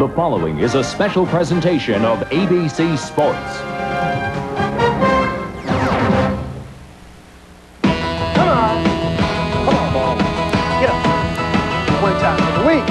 The following is a special presentation of ABC Sports. Come on, ball. Get up. One time for the week.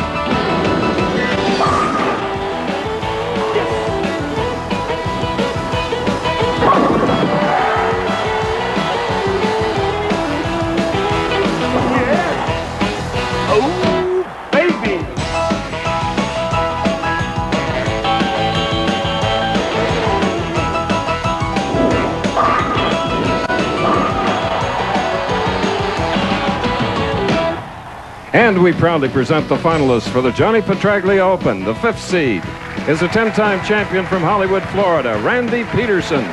And we proudly present the finalists for the Johnny Petraglia Open. The 5th seed is a 10-time champion from Hollywood, Florida, Randy Peterson.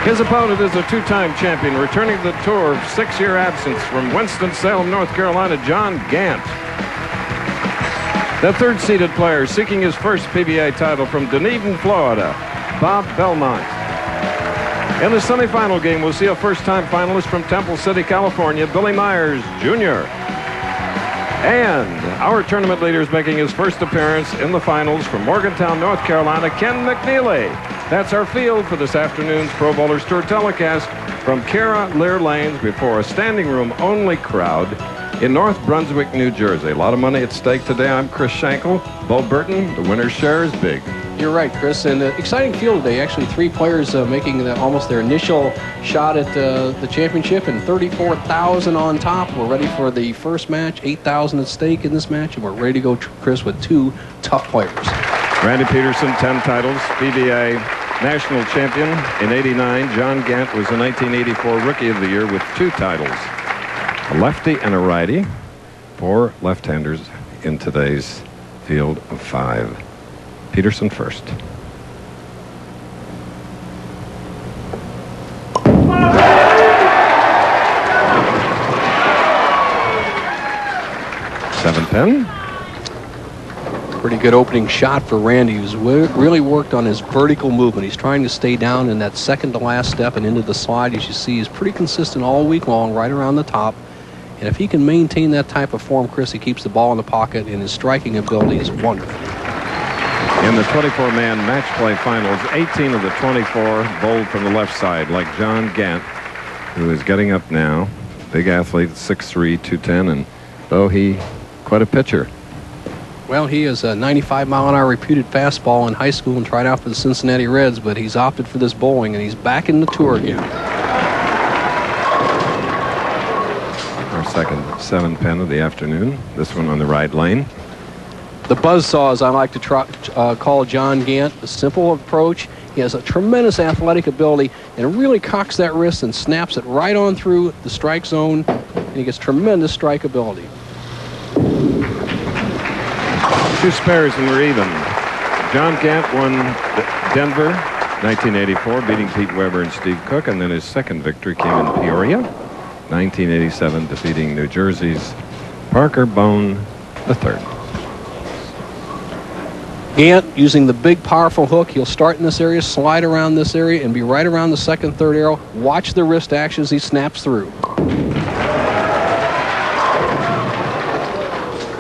His opponent is a 2-time champion, returning to the tour, 6-year absence from Winston-Salem, North Carolina, John Gant. The 3rd-seeded player seeking his first PBA title from Dunedin, Florida, Bob Belmont. In the semifinal game, we'll see a first-time finalist from Temple City, California, Billy Myers, Jr. And our tournament leader is making his first appearance in the finals from Morgantown, North Carolina, Ken McNeely. That's our field for this afternoon's Pro Bowlers Tour telecast from Cara Lear Lanes before a standing room only crowd in North Brunswick, New Jersey. A lot of money at stake today. I'm Chris Schenkel. Bo Burton, the winner's share is big. You're right, Chris, and exciting field today. Actually, 3 players making almost their initial shot at the championship, and 34,000 on top. We're ready for the first match, 8,000 at stake in this match, and we're ready to go, Chris, with 2 tough players. Randy Peterson, 10 titles, PBA national champion in '89. John Gant was the 1984 Rookie of the Year with 2 titles. A lefty and a righty, 4 left-handers in today's field of 5. Peterson first. Seven pin. Pretty good opening shot for Randy, who's really worked on his vertical movement. He's trying to stay down in that second to last step and into the slide. As you see, he's pretty consistent all week long, right around the top. And if he can maintain that type of form, Chris, he keeps the ball in the pocket, and his striking ability is wonderful. In the 24-man match play finals, 18 of the 24 bowled from the left side, like John Gant, who is getting up now. Big athlete, 6'3", 210, and though he quite a pitcher. Well, he is a 95-mile-an-hour reputed fastball in high school and tried out for the Cincinnati Reds, but he's opted for this bowling, and he's back in the tour again. Our second 7-pin of the afternoon, this one on the right lane. The buzzsaw, as I like to call John Gant, a simple approach. He has a tremendous athletic ability and really cocks that wrist and snaps it right on through the strike zone, and he gets tremendous strike ability. 2 spares and we're even. John Gant won Denver 1984, beating Pete Weber and Steve Cook, and then his second victory came in Peoria 1987, defeating New Jersey's Parker Bone III. Gant, using the big, powerful hook, he'll start in this area, slide around this area, and be right around the second, third arrow. Watch the wrist action as he snaps through.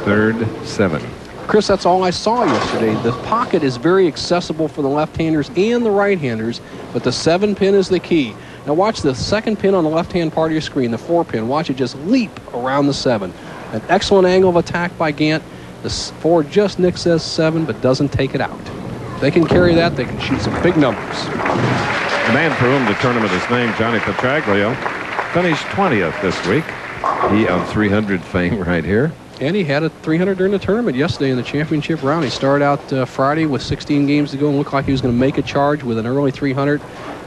3rd 7. Chris, that's all I saw yesterday. The pocket is very accessible for the left-handers and the right-handers, but the 7-pin is the key. Now watch the 2nd pin on the left-hand part of your screen, the 4-pin. Watch it just leap around the 7. An excellent angle of attack by Gant. The 4 just nicks as 7, but doesn't take it out. If they can carry that, they can shoot some big numbers. The man for whom the tournament is named, Johnny Petraglia, finished 20th this week. He of 300 fame right here. And he had a 300 during the tournament yesterday in the championship round. He started out Friday with 16 games to go and looked like he was going to make a charge with an early 300.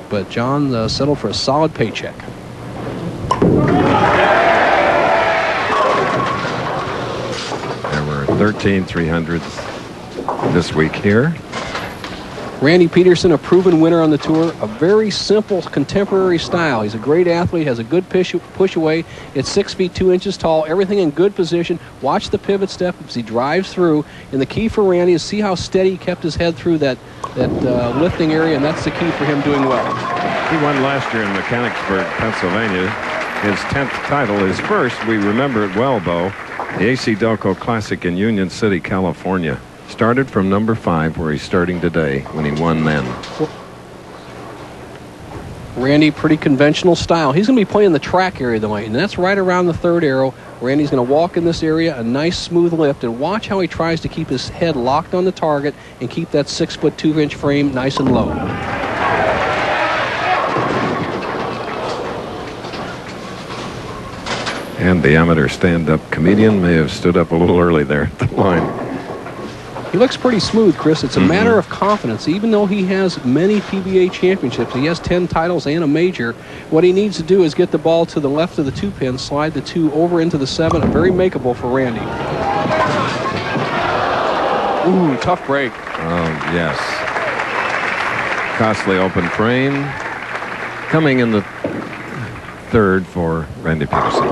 But John settled for a solid paycheck. There were 13 300s this week here. Randy Peterson, a proven winner on the tour, a very simple contemporary style. He's a great athlete, has a good push away. It's 6 feet 2 inches tall, everything in good position. Watch the pivot step as he drives through. And the key for Randy is see how steady he kept his head through that lifting area, and that's the key for him doing well. He won last year in Mechanicsburg, Pennsylvania. His 10th title, his first, we remember it well, Bo, the AC Delco Classic in Union City, California. Started from number 5, where he's starting today, when he won then. Randy, pretty conventional style. He's going to be playing the track area of the lane, and that's right around the third arrow. Randy's going to walk in this area, a nice smooth lift, and watch how he tries to keep his head locked on the target and keep that 6-foot 2-inch frame nice and low. And the amateur stand-up comedian may have stood up a little early there at the line. He looks pretty smooth, Chris. It's a matter of confidence. Even though he has many PBA championships, he has 10 titles and a major, what he needs to do is get the ball to the left of the 2-pin, slide the 2 over into the 7. Very makeable for Randy. Ooh, tough break. Oh, yes. Costly open frame. Coming in the third for Randy Peterson.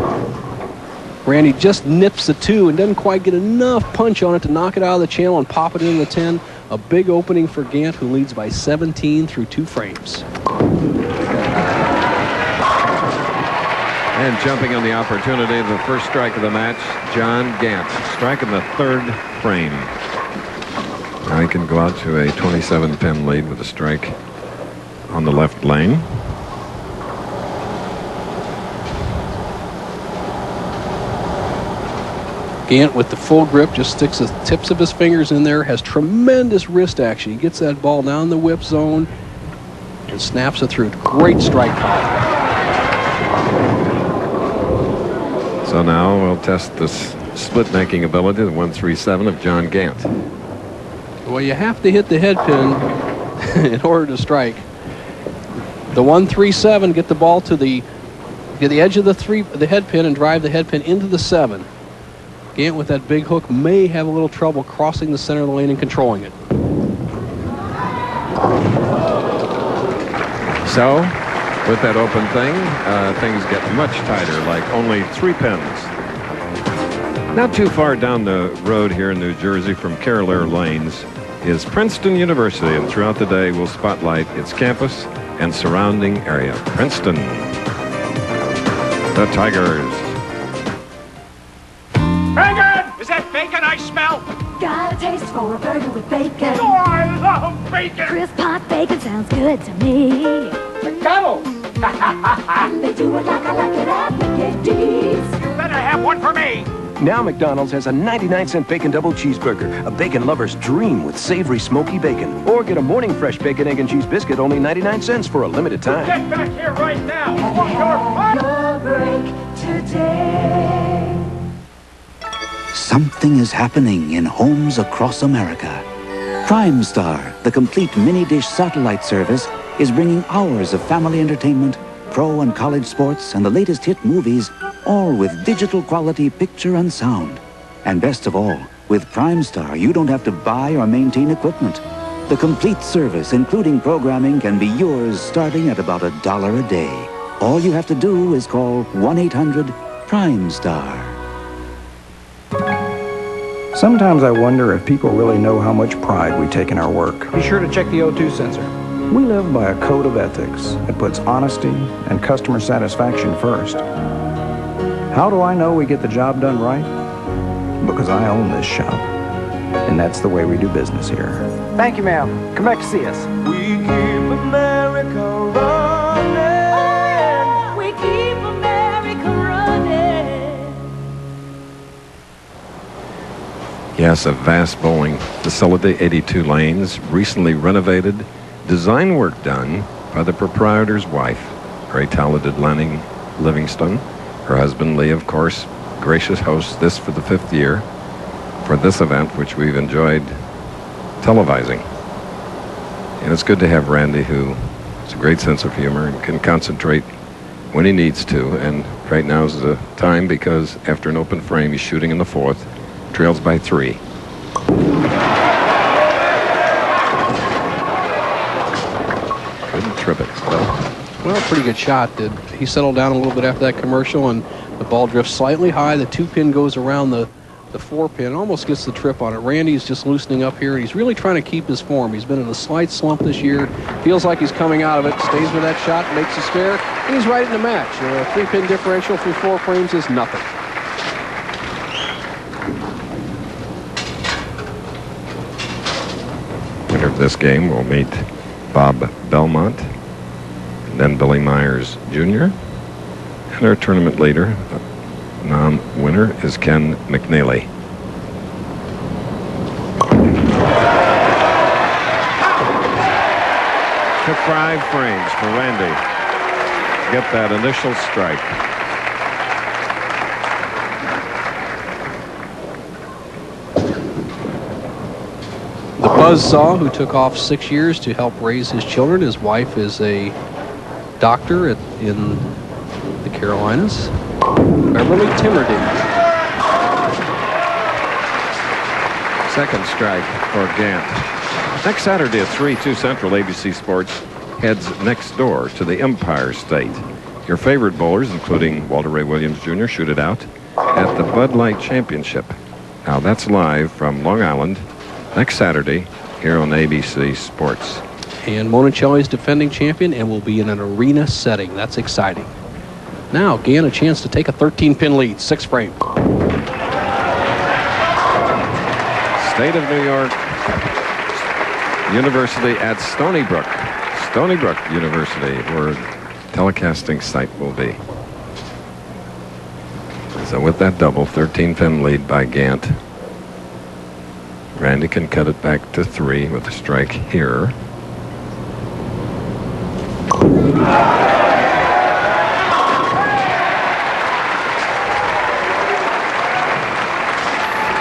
Randy just nips the 2 and doesn't quite get enough punch on it to knock it out of the channel and pop it into the 10. A big opening for Gant, who leads by 17 through 2 frames. And jumping on the opportunity of the first strike of the match, John Gant, striking the 3rd frame. Now he can go out to a 27-pin lead with a strike on the left lane. Gant with the full grip, just sticks the tips of his fingers in there, has tremendous wrist action. He gets that ball down the whip zone and snaps it through. Great strike power. So now we'll test this split-making ability, the 1-3-7 of John Gant. Well, you have to hit the head pin in order to strike. The 1-3-7, get the ball to the edge of the head pin and drive the head pin into the 7. Gant with that big hook may have a little trouble crossing the center of the lane and controlling it. So, with that open thing, things get much tighter, like only 3 pins. Not too far down the road here in New Jersey from Carol Air Lanes is Princeton University, and throughout the day we'll spotlight its campus and surrounding area. Princeton. The Tigers. Bacon! Is that bacon I smell? Got a taste for a burger with bacon. Oh, I love bacon! Crisp hot bacon sounds good to me. McDonald's! They do it like I like it at Mickey's. You better have one for me! Now McDonald's has a 99-cent bacon double cheeseburger, a bacon lover's dream with savory smoky bacon. Or get a morning fresh bacon, egg, and cheese biscuit, only 99 cents for a limited time. Get back here right now! Have Want you your had fun? your break today? Something is happening in homes across America. Prime Star, the complete mini-dish satellite service, is bringing hours of family entertainment, pro and college sports, and the latest hit movies, all with digital quality picture and sound. And best of all, with Prime Star, you don't have to buy or maintain equipment. The complete service, including programming, can be yours starting at about $1 a day. All you have to do is call 1-800-PRIME-STAR. Sometimes I wonder if people really know how much pride we take in our work. Be sure to check the O2 sensor. We live by a code of ethics that puts honesty and customer satisfaction first. How do I know we get the job done right? Because I own this shop. And that's the way we do business here. Thank you, ma'am. Come back to see us. We keep America running. We keep America running. Yes, a vast bowling facility, 82 lanes, recently renovated, design work done by the proprietor's wife, very talented Lenny Livingston. Her husband, Lee, of course, gracious host this for the 5th year for this event, which we've enjoyed televising. And it's good to have Randy, who has a great sense of humor and can concentrate when he needs to. And right now is the time, because after an open frame, he's shooting in the 4th, trails by 3. Couldn't trip it, though. Well, pretty good shot. He settled down a little bit after that commercial, and the ball drifts slightly high. The 2-pin goes around the 4-pin, almost gets the trip on it. Randy's just loosening up here. He's really trying to keep his form. He's been in a slight slump this year. Feels like he's coming out of it. Stays with that shot, makes a spare, and he's right in the match. A 3-pin differential through 4 frames is nothing. winner of this game will meet Bob Belmont, and then Billy Myers Jr. And our tournament leader, non-winner, is Ken McNeely. Took 5 frames for Randy to get that initial strike. The buzzsaw who took off 6 years to help raise his children. His wife is a doctor in the Carolinas. Beverly Timmerding. Second strike for Gant. Next Saturday at 3, 2 Central, ABC Sports heads next door to the Empire State. Your favorite bowlers, including Walter Ray Williams Jr., shoot it out at the Bud Light Championship. Now that's live from Long Island next Saturday here on ABC Sports. And Monticelli's defending champion and will be in an arena setting. That's exciting. Now, Gant a chance to take a 13-pin lead, 6 frame. State of New York University at Stony Brook. Stony Brook University, where telecasting site will be. So with that double, 13-pin lead by Gant. Randy can cut it back to 3 with a strike here.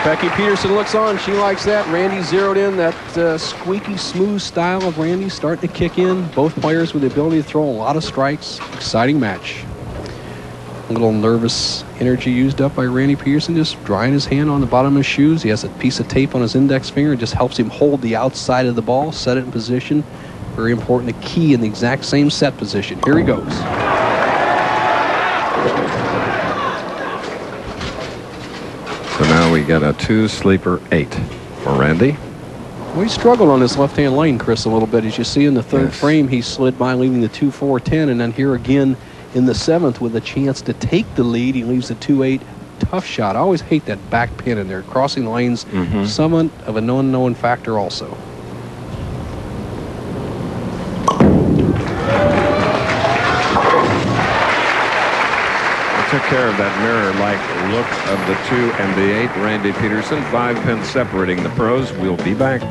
Becky Peterson looks on. She likes that. Randy zeroed in. That squeaky, smooth style of Randy starting to kick in. Both players with the ability to throw a lot of strikes. Exciting match. A little nervous energy used up by Randy Peterson, just drying his hand on the bottom of his shoes. He has a piece of tape on his index finger. It just helps him hold the outside of the ball, set it in position. Very important to key in the exact same set position. Here he goes. So now we got a 2-sleeper 8 for Randy. Well, he struggled on his left-hand lane, Chris, a little bit. As you see in the third frame, he slid by, leaving the 2-4-10, and then here again in the 7th with a chance to take the lead. He leaves the 2-8. Tough shot. I always hate that back pin in there. Crossing the lanes, somewhat of an unknown factor also. Took care of that mirror-like look of the 2 and the 8. Randy Peterson, 5 pins separating the pros. We'll be back.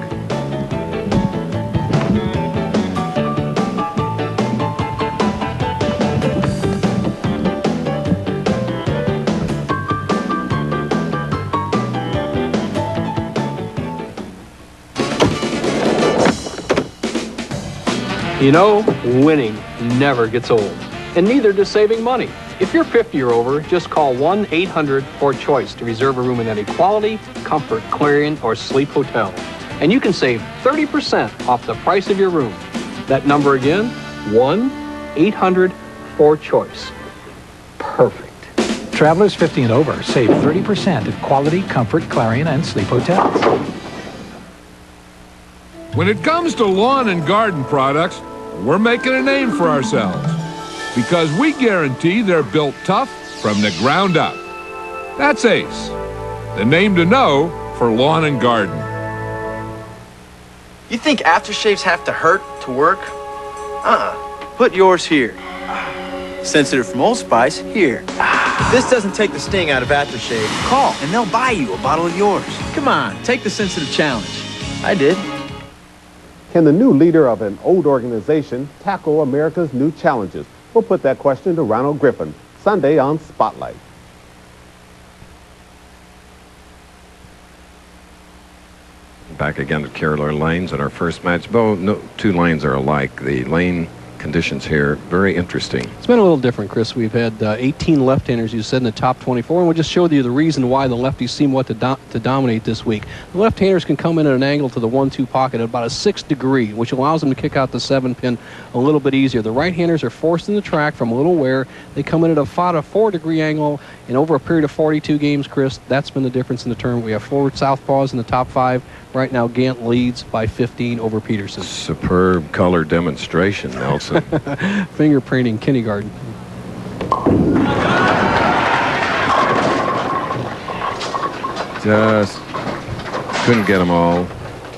You know, winning never gets old, and neither does saving money. If you're 50 or over, just call 1-800-4CHOICE to reserve a room in any Quality, Comfort, Clarion, or Sleep hotel. And you can save 30% off the price of your room. That number again, 1-800-4CHOICE. Perfect. Travelers 50 and over save 30% at Quality, Comfort, Clarion, and Sleep hotels. When it comes to lawn and garden products, we're making a name for ourselves. Because we guarantee they're built tough from the ground up. That's Ace, the name to know for lawn and garden. You think aftershaves have to hurt to work? Put yours here. Sensitive from Old Spice, here. This doesn't take the sting out of aftershave. Call, and they'll buy you a bottle of yours. Come on, take the sensitive challenge. I did. Can the new leader of an old organization tackle America's new challenges? We'll put that question to Ronald Griffin, Sunday on Spotlight. Back again at Carolina Lanes in our first match. Bo, no 2 lanes are alike. The lane conditions here, very interesting. It's been a little different, Chris. We've had 18 left-handers, you said, in the top 24, and we'll just show you the reason why the lefties seem to dominate this week. The left-handers can come in at an angle to the 1-2 pocket at about a 6 degree, which allows them to kick out the 7-pin a little bit easier. The right-handers are forced in the track from a little wear. They come in at a 4-degree angle, and over a period of 42 games, Chris, that's been the difference in the tournament. We have forward southpaws in the top 5. Right now, Gant leads by 15 over Peterson. Superb color demonstration, Nelson. Fingerprinting kindergarten. Just couldn't get them all.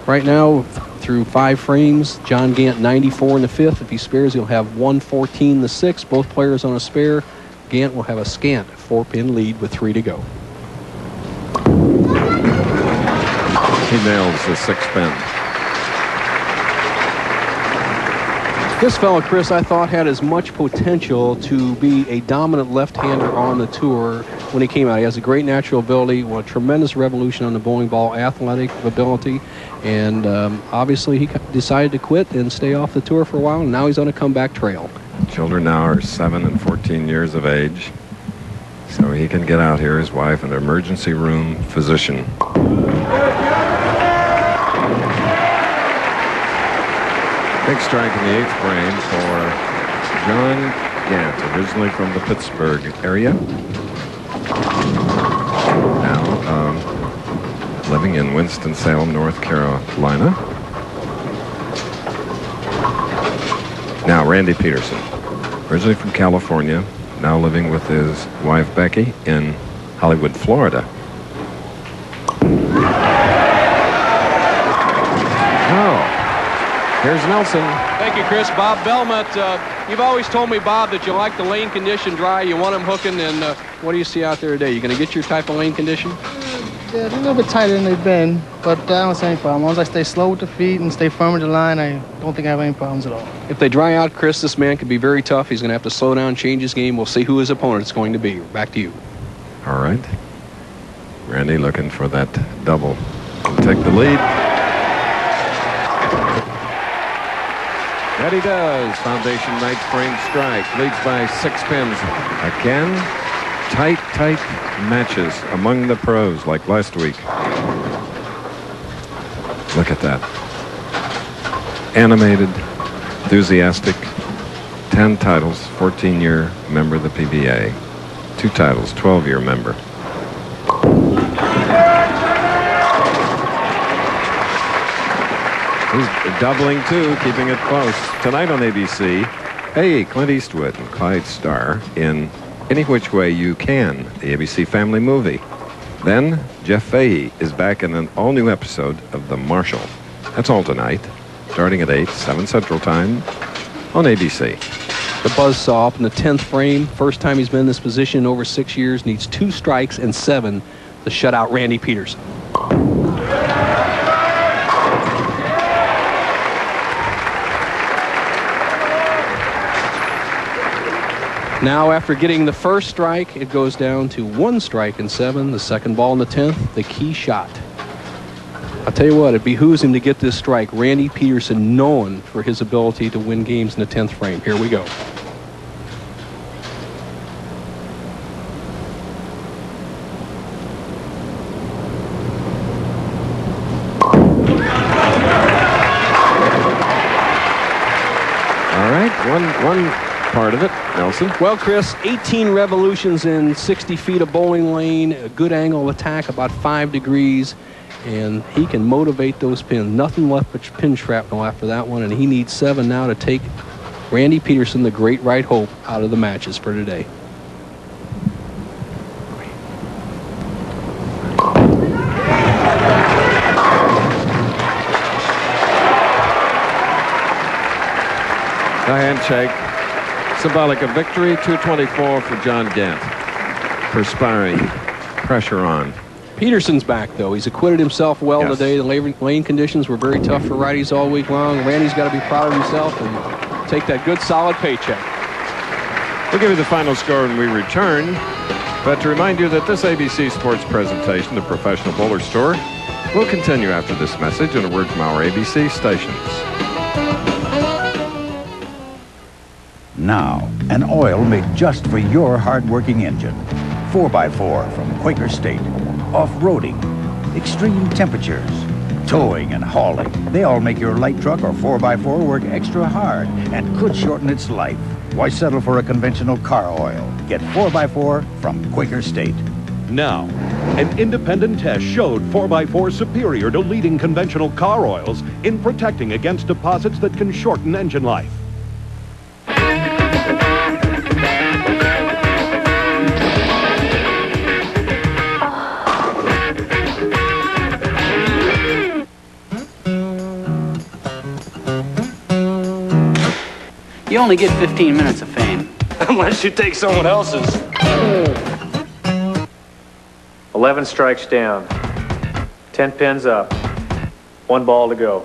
Right now, through 5 frames. John Gant 94 in the 5th. If he spares, he'll have 114 in the 6th. Both players on a spare. Gant will have a scant 4-pin lead with 3 to go. He nails the 6-pin. This fellow, Chris, I thought had as much potential to be a dominant left-hander on the tour when he came out. He has a great natural ability, a tremendous revolution on the bowling ball, athletic ability, and obviously he decided to quit and stay off the tour for a while, and now he's on a comeback trail. Children now are 7 and 14 years of age, so he can get out here. His wife, an emergency room physician. Big strike in the 8th frame for John Gant, originally from the Pittsburgh area. Now living in Winston-Salem, North Carolina. Now Randy Peterson, originally from California, now living with his wife Becky in Hollywood, Florida. Here's Nelson. Thank you, Chris. Bob Belmont, you've always told me, Bob, that you like the lane condition dry. You want them hooking, and what do you see out there today? You going to get your type of lane condition? Yeah, they're a little bit tighter than they've been, but I don't see any problem. As long as I stay slow with the feet and stay firm with the line, I don't think I have any problems at all. If they dry out, Chris, this man could be very tough. He's going to have to slow down, change his game. We'll see who his opponent's going to be. Back to you. All right. Randy looking for that double. He'll take the lead. That he does. Foundation 9th frame strike. Leads by 6 pins. Again, tight matches among the pros like last week. Look at that. Animated, enthusiastic. 10 titles, 14-year member of the PBA. 2 titles, 12-year member. He's doubling too, keeping it close. Tonight on ABC, hey, Clint Eastwood and Clyde Starr in Any Which Way You Can, the ABC family movie. Then Jeff Fahey is back in an all-new episode of The Marshal. That's all tonight, starting at 8, 7 Central Time on ABC. The buzzsaw up in the 10th frame. First time he's been in this position in over 6 years. Needs 2 strikes and 7 to shut out Randy Peterson. Now, after getting the first strike, it goes down to 1 strike and 7. The second ball in the 10th, the key shot. I'll tell you what, it behooves him to get this strike. Randy Peterson, known for his ability to win games in the 10th frame. Here we go. All right, one part of it, Nelson. Well, Chris, 18 revolutions in 60 feet of bowling lane, a good angle of attack, about 5 degrees, and he can motivate those pins. Nothing left but pin shrapnel after that one, and he needs 7 now to take Randy Peterson, the great right hope, out of the matches for today. A handshake. Symbolic of victory, 224 for John Gant. Perspiring, pressure on. Peterson's back, though. He's acquitted himself well today. The lane conditions were very tough for righties all week long. Randy's got to be proud of himself and take that good, solid paycheck. We'll give you the final score when we return. But to remind you that this ABC Sports presentation, the Professional Bowler Store, will continue after this message and a word from our ABC stations. Now, an oil made just for your hard-working engine. 4x4 from Quaker State. Off-roading, extreme temperatures, towing and hauling. They all make your light truck or 4x4 work extra hard and could shorten its life. Why settle for a conventional car oil? Get 4x4 from Quaker State. Now, an independent test showed 4x4 superior to leading conventional car oils in protecting against deposits that can shorten engine life. You only get 15 minutes of fame. Unless you take someone else's. 11 strikes down. 10 pins up. 1 ball to go.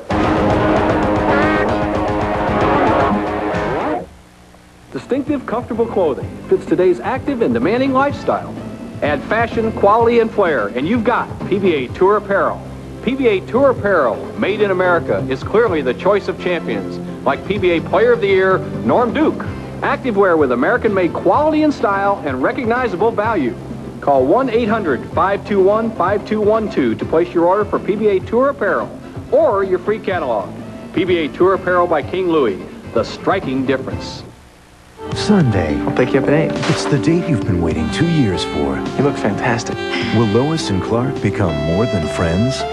Distinctive, comfortable clothing fits today's active and demanding lifestyle. Add fashion, quality, and flair, and you've got PBA Tour apparel. PBA Tour apparel, made in America, is clearly the choice of champions, like PBA Player of the Year, Norm Duke. Activewear with American-made quality and style and recognizable value. Call 1-800-521-5212 to place your order for PBA Tour apparel or your free catalog. PBA Tour apparel by King Louis, the striking difference. Sunday. I'll pick you up at 8. It's the date you've been waiting 2 years for. You look fantastic. Will Lois and Clark become more than friends?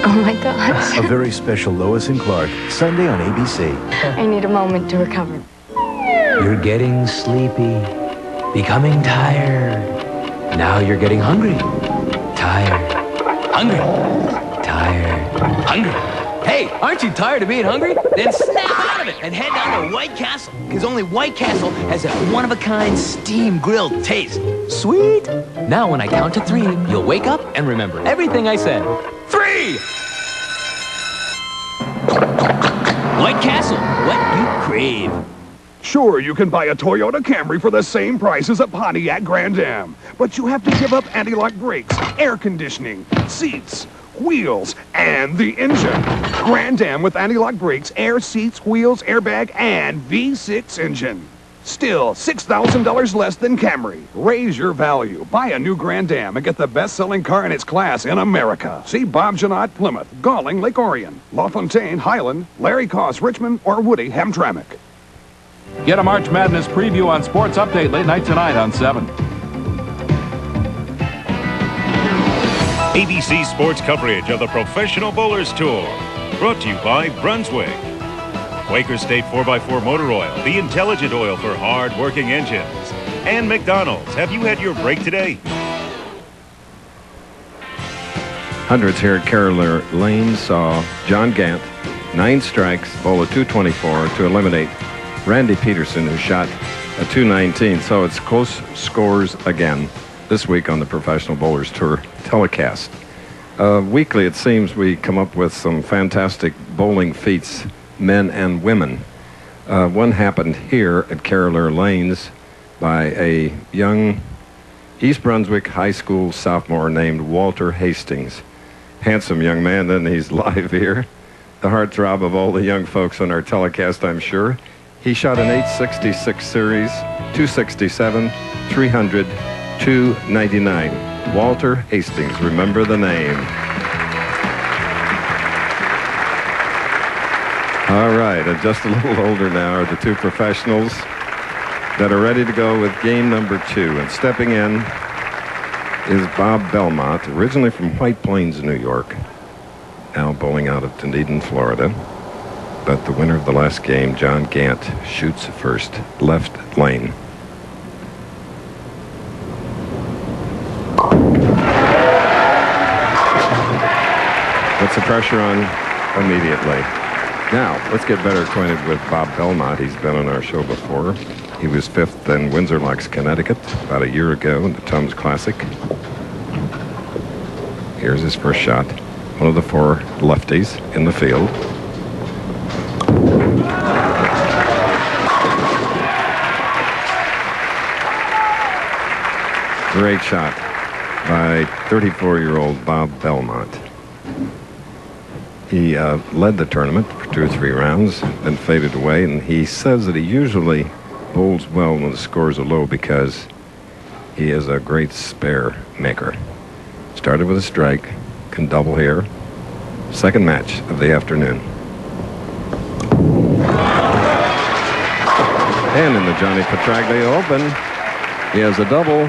Oh my gosh. A very special Lois and Clark, Sunday on ABC. I need a moment to recover. You're getting sleepy, becoming tired. Now you're getting hungry. Tired. Hungry. Tired. Hungry. Hey, aren't you tired of being hungry? Then snap out of it and head down to White Castle, because only White Castle has that one-of-a-kind steam grilled taste. Sweet. Now when I count to 3, you'll wake up and remember everything I said. 3! White Castle, what you crave. Sure, you can buy a Toyota Camry for the same price as a Pontiac Grand Am, but you have to give up anti-lock brakes, air conditioning, seats, wheels, and the engine. Grand Am with anti-lock brakes, air seats, wheels, airbag, and V6 engine. Still, $6,000 less than Camry. Raise your value. Buy a new Grand Am and get the best-selling car in its class in America. See Bob Janot, Plymouth, Galling, Lake Orion, LaFontaine, Highland, Larry Koss, Richmond, or Woody, Hamtramck. Get a March Madness preview on Sports Update late night tonight on 7. ABC Sports coverage of the Professional Bowlers Tour. Brought to you by Brunswick. Quaker State 4x4 Motor Oil, the intelligent oil for hard-working engines. And McDonald's, have you had your break today? Hundreds here at Carolina Lane saw John Gant, 9 strikes, bowl of 224 to eliminate Randy Peterson, who shot a 219. So it's close scores again this week on the Professional Bowlers Tour telecast. Weekly, it seems we come up with some fantastic bowling feats, men and women. One happened here at Carolina Lanes by a young East Brunswick High School sophomore named Walter Hastings. Handsome young man, and he's live here. The heartthrob of all the young folks on our telecast, I'm sure. He shot an 866 series, 267, 300, 299. Walter Hastings, remember the name. All right, and just a little older now are the 2 professionals that are ready to go with game number 2. And stepping in is Bob Belmont, originally from White Plains, New York, now bowling out of Dunedin, Florida. But the winner of the last game, John Gant, shoots first, left lane. Puts the pressure on immediately. Now, let's get better acquainted with Bob Belmont. He's been on our show before. He was 5th in Windsor Locks, Connecticut, about a year ago in the Tums Classic. Here's his first shot. One of the 4 lefties in the field. Great shot by 34-year-old Bob Belmont. He led the tournament for 2 or 3 rounds, then faded away, and he says that he usually bowls well when the scores are low because he is a great spare maker. Started with a strike, can double here. Second match of the afternoon. And in the Johnny Petraglia Open, he has a double.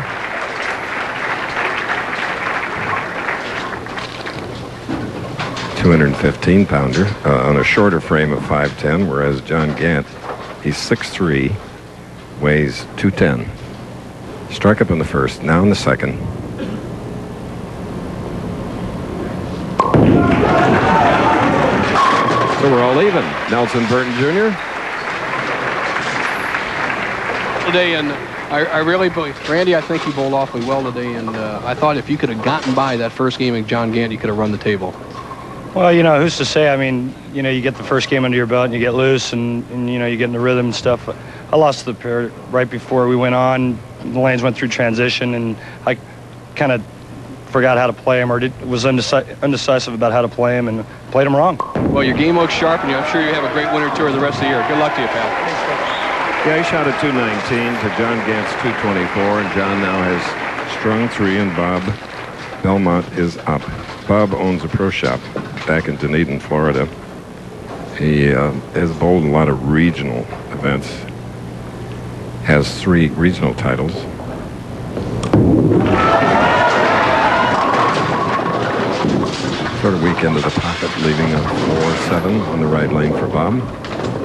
$215-pounder on a shorter frame of 5'10", whereas John Gant, he's 6'3", weighs 210. Struck up in the first, now in the second. So we're all even. Nelson Burton Jr. today, and I really believe, Randy, I think he bowled awfully well today, and I thought if you could have gotten by that first game with John Gant, you could have run the table. Well, you know, who's to say? I mean, you know, you get the first game under your belt and you get loose and you know, you get in the rhythm and stuff. I lost the pair right before we went on. The lanes went through transition, and I kind of forgot how to play him, or was undecisive about how to play him, and played him wrong. Well, your game looks sharp, and I'm sure you have a great winter tour the rest of the year. Good luck to you, pal. Yeah, he shot a 219 to John Gant's 224, and John now has strung 3, and Bob Belmont is up. Bob owns a pro shop back in Dunedin, Florida. He has bowled a lot of regional events, has 3 regional titles. Sort of weak end of the pocket, leaving a 4-7 on the right lane for Bob.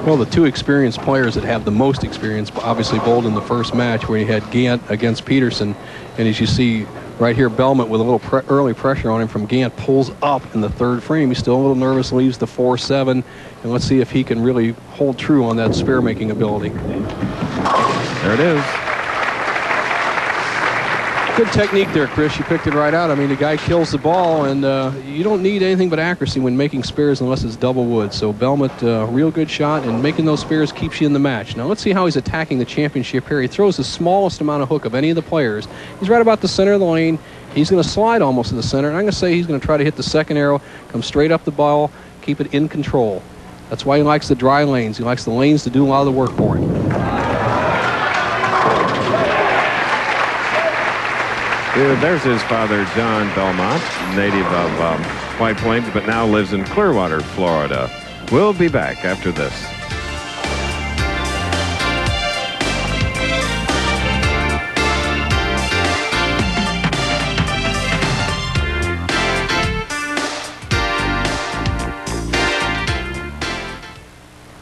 Well, the 2 experienced players that have the most experience obviously bowled in the first match where you had Gant against Peterson. And as you see right here, Belmont with a little early pressure on him from Gant pulls up in the 3rd frame. He's still a little nervous, leaves the 4-7. And let's see if he can really hold true on that spare-making ability. There it is. Good technique there, Chris. You picked it right out. I mean, the guy kills the ball, and you don't need anything but accuracy when making spares unless it's double wood. So Belmont, real good shot, and making those spares keeps you in the match. Now let's see how he's attacking the championship here. He throws the smallest amount of hook of any of the players. He's right about the center of the lane. He's going to slide almost to the center, and I'm going to say he's going to try to hit the second arrow, come straight up the ball, keep it in control. That's why he likes the dry lanes. He likes the lanes to do a lot of the work for him. There's his father, John Belmont, native of White Plains, but now lives in Clearwater, Florida. We'll be back after this.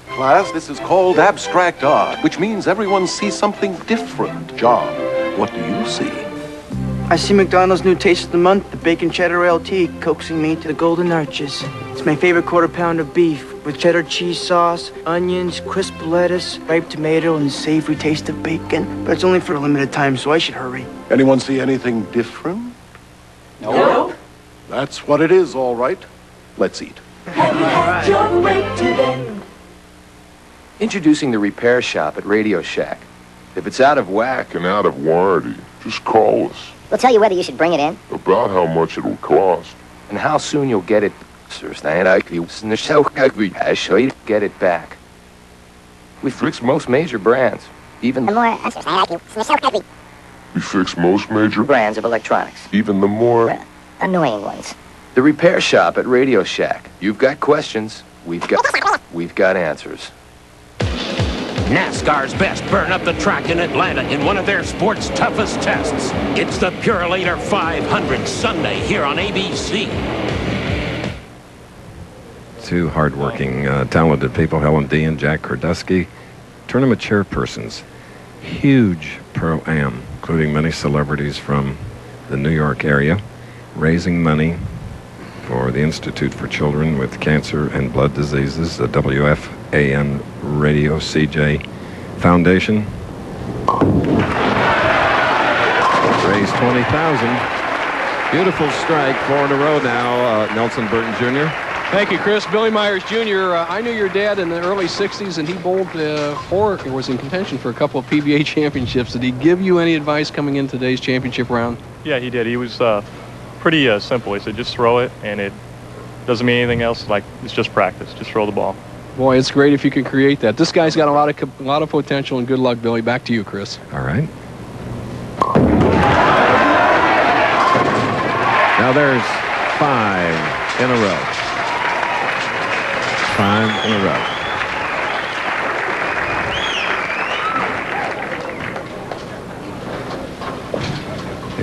Class, this is called abstract art, which means everyone sees something different. John, what do you see? I see McDonald's new taste of the month, the bacon cheddar LT, coaxing me to the golden arches. It's my favorite quarter-pound of beef with cheddar cheese sauce, onions, crisp lettuce, ripe tomato, and the savory taste of bacon. But it's only for a limited time, so I should hurry. Anyone see anything different? No. That's what it is, all right. Let's eat. Have you had your break today? Introducing the repair shop at Radio Shack. If it's out of whack and out of warranty, just call us. We'll tell you whether you should bring it in. About how much it'll cost. And how soon you'll get it. I show you get it back. We fix most major brands, even the more we fix most major brands of electronics, even the more annoying ones. The repair shop at Radio Shack. You've got questions, we've got answers. NASCAR's best burn up the track in Atlanta in one of their sport's toughest tests. It's the Purelator 500 Sunday here on ABC. 2 hardworking, talented people, Helen D. and Jack Kordusky, tournament chairpersons. Huge pro-am, including many celebrities from the New York area, raising money for the Institute for Children with Cancer and Blood Diseases, the WFAN Radio CJ Foundation. Raised $20,000. Beautiful strike, 4 in a row now, Nelson Burton Jr. Thank you, Chris. Billy Myers Jr., I knew your dad in the early 60s, and he bowled was in contention for a couple of PBA championships. Did he give you any advice coming in today's championship round? Yeah, he did. He was pretty simple. He said, just throw it, and it doesn't mean anything else. Like, it's just practice. Just throw the ball. Boy, it's great if you can create that. This guy's got a lot of potential, and good luck, Billy. Back to you, Chris. All right. Now there's 5 in a row. 5 in a row.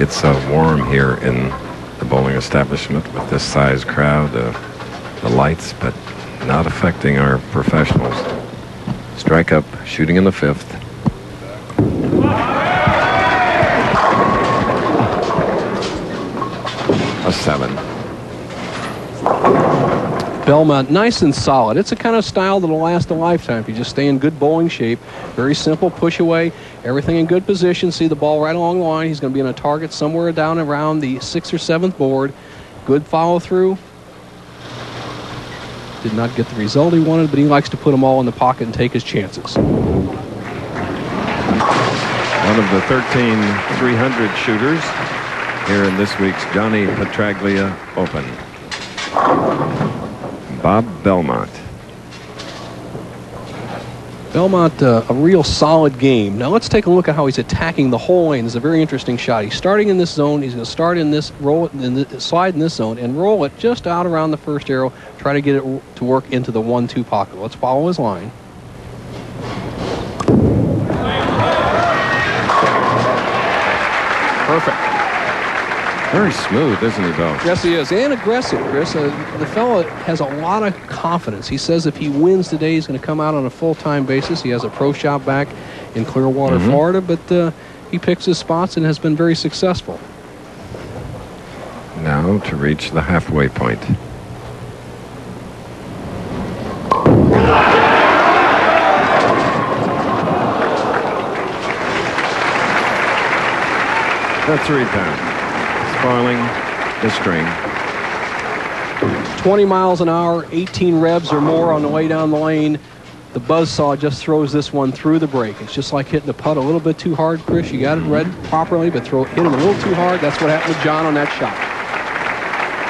It's warm here in the bowling establishment with this size crowd, the lights, but not affecting our professionals. Strike up, shooting in the 5th. A 7. Belmont, nice and solid. It's a kind of style that'll last a lifetime if you just stay in good bowling shape. Very simple, push away, everything in good position. See the ball right along the line. He's going to be in a target somewhere down around the 6th or 7th board. Good follow through. Did not get the result he wanted, but he likes to put them all in the pocket and take his chances. One of the 13 300 shooters here in this week's Johnny Petraglia Open. Bob Belmont. Belmont, a real solid game. Now let's take a look at how he's attacking the whole lane. It's a very interesting shot. He's starting in this zone. He's going to start in this, roll it, and slide in this zone, and roll it just out around the first arrow. Try to get it to work into the 1-2 pocket. Let's follow his line. Perfect. Very smooth, isn't he, Bill? Yes, he is. And aggressive, Chris. The fellow has a lot of confidence. He says if he wins today, he's going to come out on a full-time basis. He has a pro shop back in Clearwater, Florida, but he picks his spots and has been very successful. Now to reach the halfway point. The 3-pound. Spoiling the string. 20 miles an hour, 18 revs or more on the way down the lane. The buzzsaw just throws this one through the break. It's just like hitting the putt a little bit too hard, Chris. You got it read properly, but hit him a little too hard. That's what happened with John on that shot.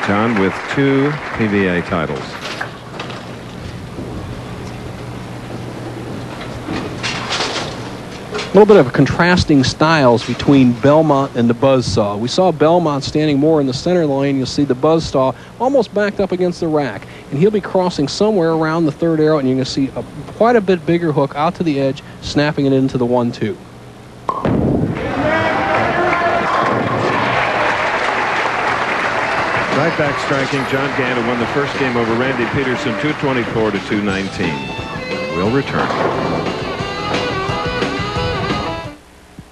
John with 2 PBA titles. A little bit of contrasting styles between Belmont and the buzzsaw. We saw Belmont standing more in the center of the lane. You'll see the buzzsaw almost backed up against the rack. And he'll be crossing somewhere around the 3rd arrow, and you're going to see quite a bit bigger hook out to the edge, snapping it into the 1-2. Right back striking, John Gant, who won the first game over Randy Peterson, 224 to 219. We'll return.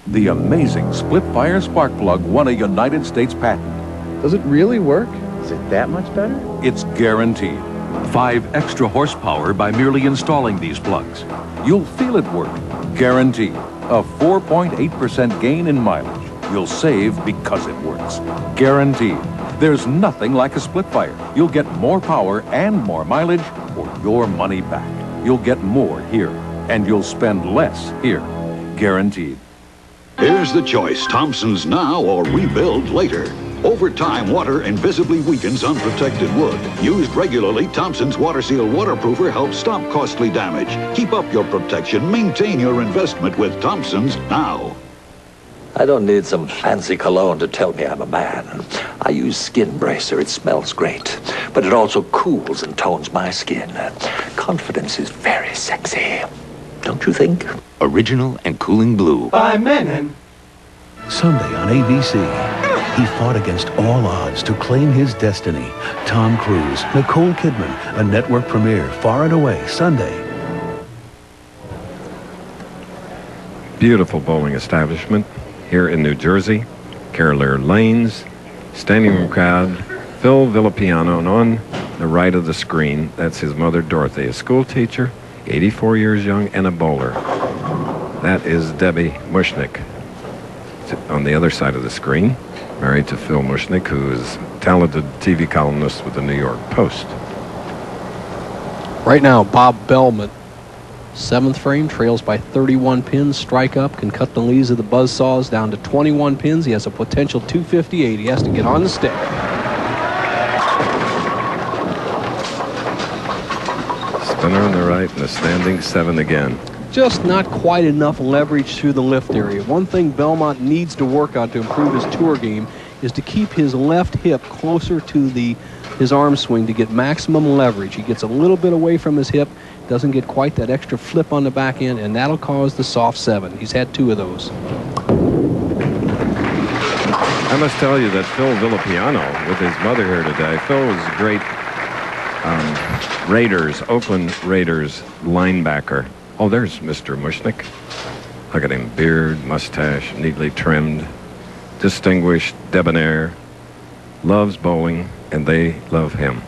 The amazing split-fire spark plug won a United States patent. Does it really work? Is it that much better? It's guaranteed. 5 extra horsepower by merely installing these plugs. You'll feel it work. Guaranteed. A 4.8% gain in mileage. You'll save because it works. Guaranteed. There's nothing like a split-fire. You'll get more power and more mileage for your money back. You'll get more here, and you'll spend less here. Guaranteed. Here's the choice, Thompson's now or rebuild later. Over time, water invisibly weakens unprotected wood. Used regularly, Thompson's Water Seal Waterproofer helps stop costly damage. Keep up your protection, maintain your investment with Thompson's now. I don't need some fancy cologne to tell me I'm a man. I use Skin Bracer. It smells great, but it also cools and tones my skin. Confidence is very sexy. Don't you think? Original and cooling blue. By Menon. Sunday on ABC. He fought against all odds to claim his destiny. Tom Cruise, Nicole Kidman, a network premiere far and away Sunday. Beautiful bowling establishment here in New Jersey. Carolina Lanes, standing room crowd, Phil Villapiano, and on the right of the screen, that's his mother Dorothy, a school teacher, 84 years young, and a bowler. That is Debbie Mushnick. On the other side of the screen, married to Phil Mushnick, who is a talented TV columnist with the New York Post. Right now, Bob Belmont, 7th frame, trails by 31 pins. Strike up, can cut the leads of the buzzsaws down to 21 pins. He has a potential 258. He has to get on the stick. Spinner on the right and a standing 7 again. Just not quite enough leverage through the lift area. One thing Belmont needs to work on to improve his tour game is to keep his left hip closer to his arm swing to get maximum leverage. He gets a little bit away from his hip, doesn't get quite that extra flip on the back end, and that'll cause the soft 7. He's had 2 of those. I must tell you that Phil Villapiano, with his mother here today, Phil was a great Oakland Raiders linebacker. Oh, there's Mr. Mushnick. Look at him, beard, mustache, neatly trimmed, distinguished, debonair, loves bowling, and they love him.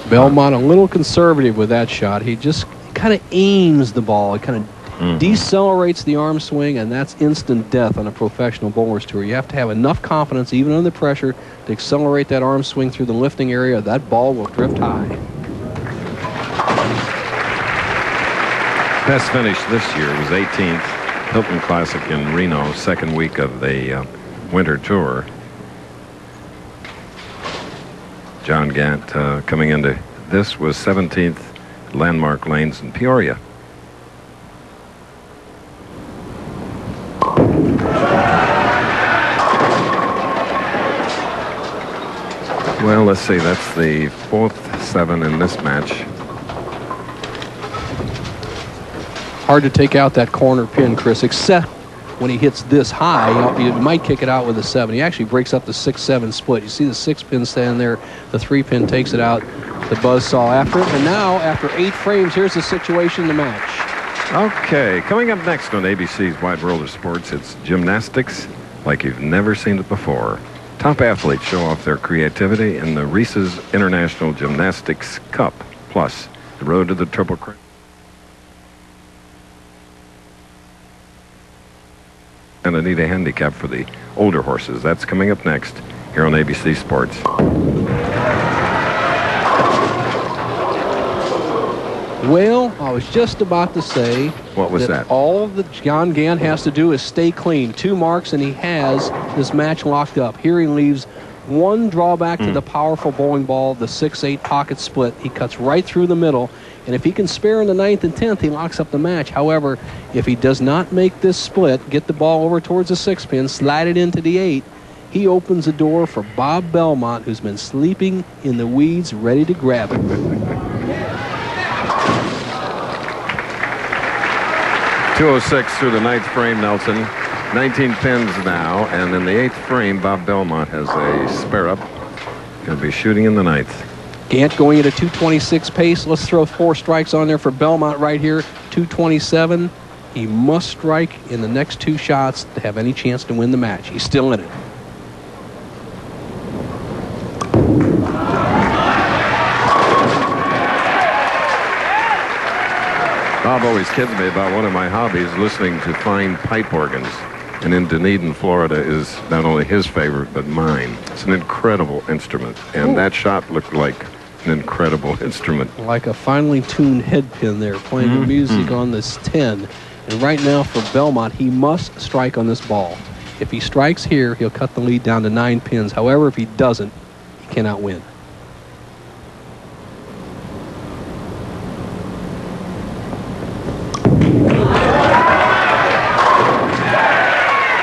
Belmont a little conservative with that shot. He just kind of aims the ball. It kind of decelerates the arm swing, and that's instant death on a professional bowler's tour. You have to have enough confidence, even under pressure, to accelerate that arm swing through the lifting area. That ball will drift high. Best finish this year was 18th, Hilton Classic in Reno, second week of the winter tour. John Gant coming into this was 17th, Landmark Lanes in Peoria. Well, let's see, that's the 4th 7 in this match. Hard to take out that corner pin, Chris, except when he hits this high. You might kick it out with a 7. He actually breaks up the 6-7 split. You see the 6 pin standing there. The 3 pin takes it out. The buzzsaw after it. And now, after 8 frames, here's the situation in the match. Okay, coming up next on ABC's Wide World of Sports, it's gymnastics like you've never seen it before. Top athletes show off their creativity in the Reese's International Gymnastics Cup. Plus, the road to the Triple Crown. And a neat handicap for the older horses. That's coming up next here on ABC Sports. Well, I was just about to say what was that? All of the John Gant has to do is stay clean. 2 marks, and he has this match locked up. Here he leaves one drawback to the powerful bowling ball, the 6-8 pocket split. He cuts right through the middle, and if he can spare in the 9th and 10th, he locks up the match. However, if he does not make this split, get the ball over towards the 6 pin, slide it into the 8, he opens the door for Bob Belmont, who's been sleeping in the weeds, ready to grab it. 206 through the 9th frame, Nelson. 19 pins now, and in the 8th frame, Bob Belmont has a spare up. Going to be shooting in the 9th. Gant going at a 226 pace. Let's throw 4 strikes on there for Belmont right here. 227. He must strike in the next 2 shots to have any chance to win the match. He's still in it. Bob always kids me about one of my hobbies, listening to fine pipe organs. And in Dunedin, Florida is not only his favorite, but mine. It's an incredible instrument. And that shot looked like an incredible instrument. Like a finely tuned head pin there, playing the music on this 10. And right now for Belmont, he must strike on this ball. If he strikes here, he'll cut the lead down to 9 pins. However, if he doesn't, he cannot win.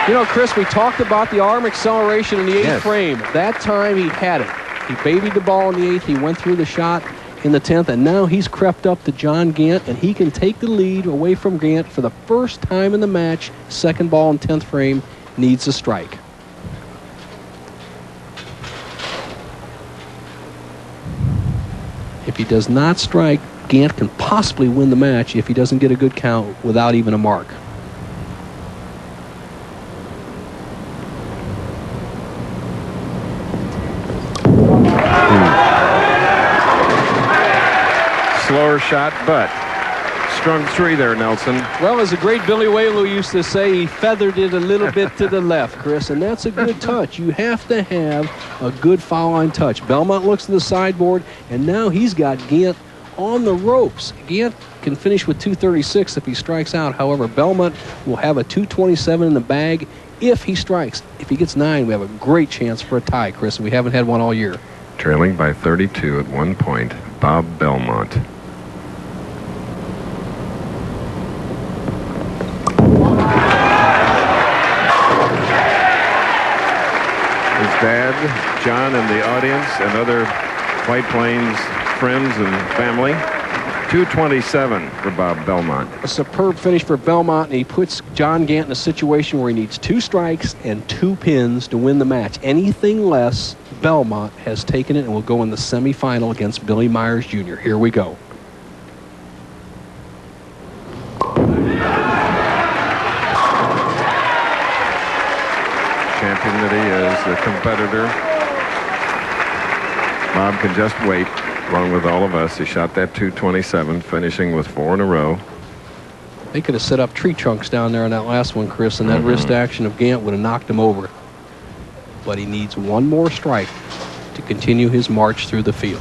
You know, Chris, we talked about the arm acceleration in the 8th frame. That time he had it. He babied the ball in the 8th. He went through the shot in the 10th, and now he's crept up to John Gant, and he can take the lead away from Gant for the first time in the match. Second ball in 10th frame, needs a strike. If he does not strike, Gant can possibly win the match if he doesn't get a good count without even a mark. Slower shot, but strung 3 there, Nelson. Well, as the great Billy Whaley used to say, he feathered it a little bit to the left, Chris, and that's a good touch. You have to have a good foul line touch. Belmont looks to the sideboard, and now he's got Gant on the ropes. Gant can finish with 236 if he strikes out. However, Belmont will have a 227 in the bag if he strikes. If he gets 9, we have a great chance for a tie, Chris, and we haven't had one all year. Trailing by 32 at one point, Bob Belmont. His dad, John, and the audience, and other White Plains friends and family. 227 for Bob Belmont. A superb finish for Belmont, and he puts John Gant in a situation where he needs 2 strikes and 2 pins to win the match. Anything less, Belmont has taken it and will go in the semifinal against Billy Myers Jr. Here we go. Champion that he is, the competitor. Bob can just wait. along with all of us. He shot that 227, finishing with 4 in a row. They could have set up tree trunks down there on that last one, Chris, and that wrist action of Gant would have knocked him over. But he needs one more strike to continue his march through the field.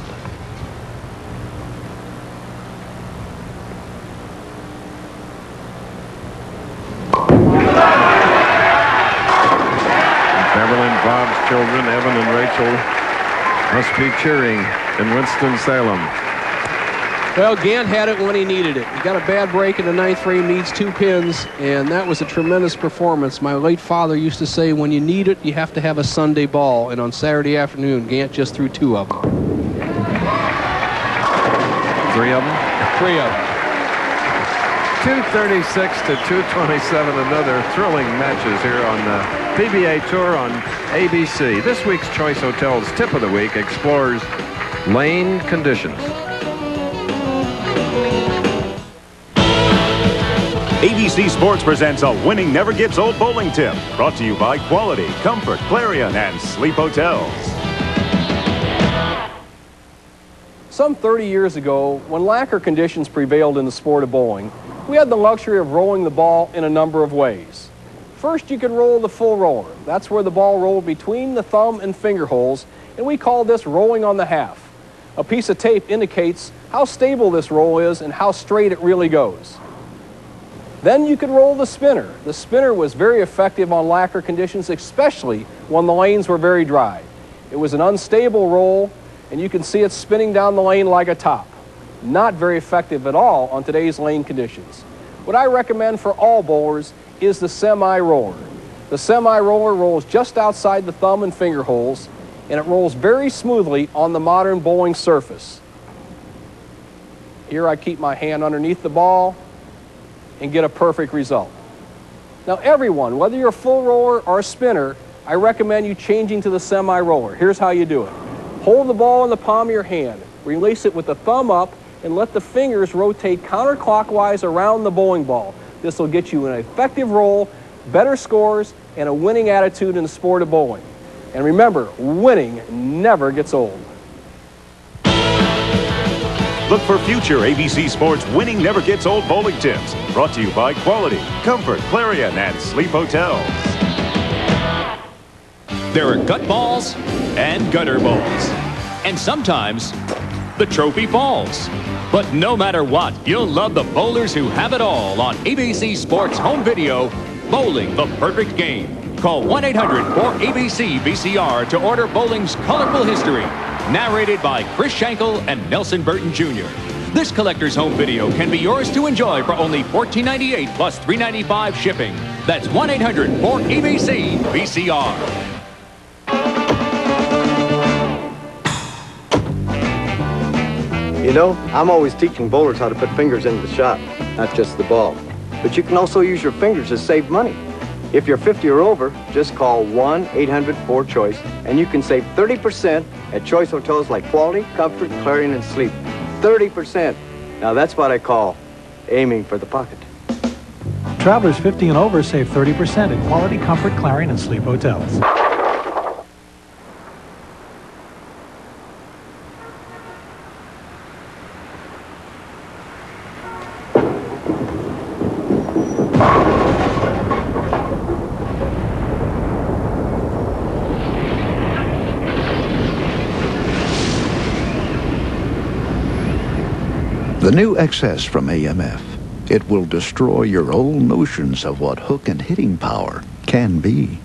Beverly and Bob's children, Evan and Rachel, must be cheering in Winston-Salem. Well, Gant had it when he needed it. He got a bad break in the 9th frame, needs 2 pins, and that was a tremendous performance. My late father used to say, when you need it, you have to have a Sunday ball, and on Saturday afternoon, Gant just threw 2 of them. 3 of them? 3 of them. 236 to 227, another thrilling matches here on the PBA Tour on ABC. This week's Choice Hotels Tip of the Week explores lane conditions. ABC Sports presents a winning never gets old bowling tip. Brought to you by Quality, Comfort, Clarion, and Sleep Hotels. Some 30 years ago, when lacquer conditions prevailed in the sport of bowling, we had the luxury of rolling the ball in a number of ways. First, you could roll the full roller. That's where the ball rolled between the thumb and finger holes, and we call this rolling on the half. A piece of tape indicates how stable this roll is and how straight it really goes. Then you could roll the spinner. The spinner was very effective on lacquer conditions, especially when the lanes were very dry. It was an unstable roll, and you can see it spinning down the lane like a top. Not very effective at all on today's lane conditions. What I recommend for all bowlers is the semi-roller. The semi-roller rolls just outside the thumb and finger holes, and it rolls very smoothly on the modern bowling surface. Here I keep my hand underneath the ball and get a perfect result. Now everyone, whether you're a full roller or a spinner, I recommend you changing to the semi-roller. Here's how you do it. Hold the ball in the palm of your hand, release it with the thumb up, and let the fingers rotate counterclockwise around the bowling ball. This will get you an effective roll, better scores, and a winning attitude in the sport of bowling. And remember, winning never gets old. Look for future ABC Sports winning never gets old bowling tips. Brought to you by Quality, Comfort, Clarion, and Sleep Hotels. There are gut balls and gutter balls. And sometimes the trophy falls. But no matter what, you'll love the bowlers who have it all on ABC Sports Home Video, Bowling the Perfect Game. Call 1-800-4ABC-VCR to order bowling's colorful history. Narrated by Chris Schenkel and Nelson Burton Jr. This collector's home video can be yours to enjoy for only $14.98 plus $3.95 shipping. That's 1-800-4ABC-VCR. You know, I'm always teaching bowlers how to put fingers into the shot, not just the ball. But you can also use your fingers to save money. If you're 50 or over, just call 1-800-4CHOICE, and you can save 30% at choice hotels like Quality, Comfort, Clarion, and Sleep. 30%. Now that's what I call aiming for the pocket. Travelers 50 and over save 30% at Quality, Comfort, Clarion, and Sleep Hotels. The new XS from AMF. It will destroy your old notions of what hook and hitting power can be.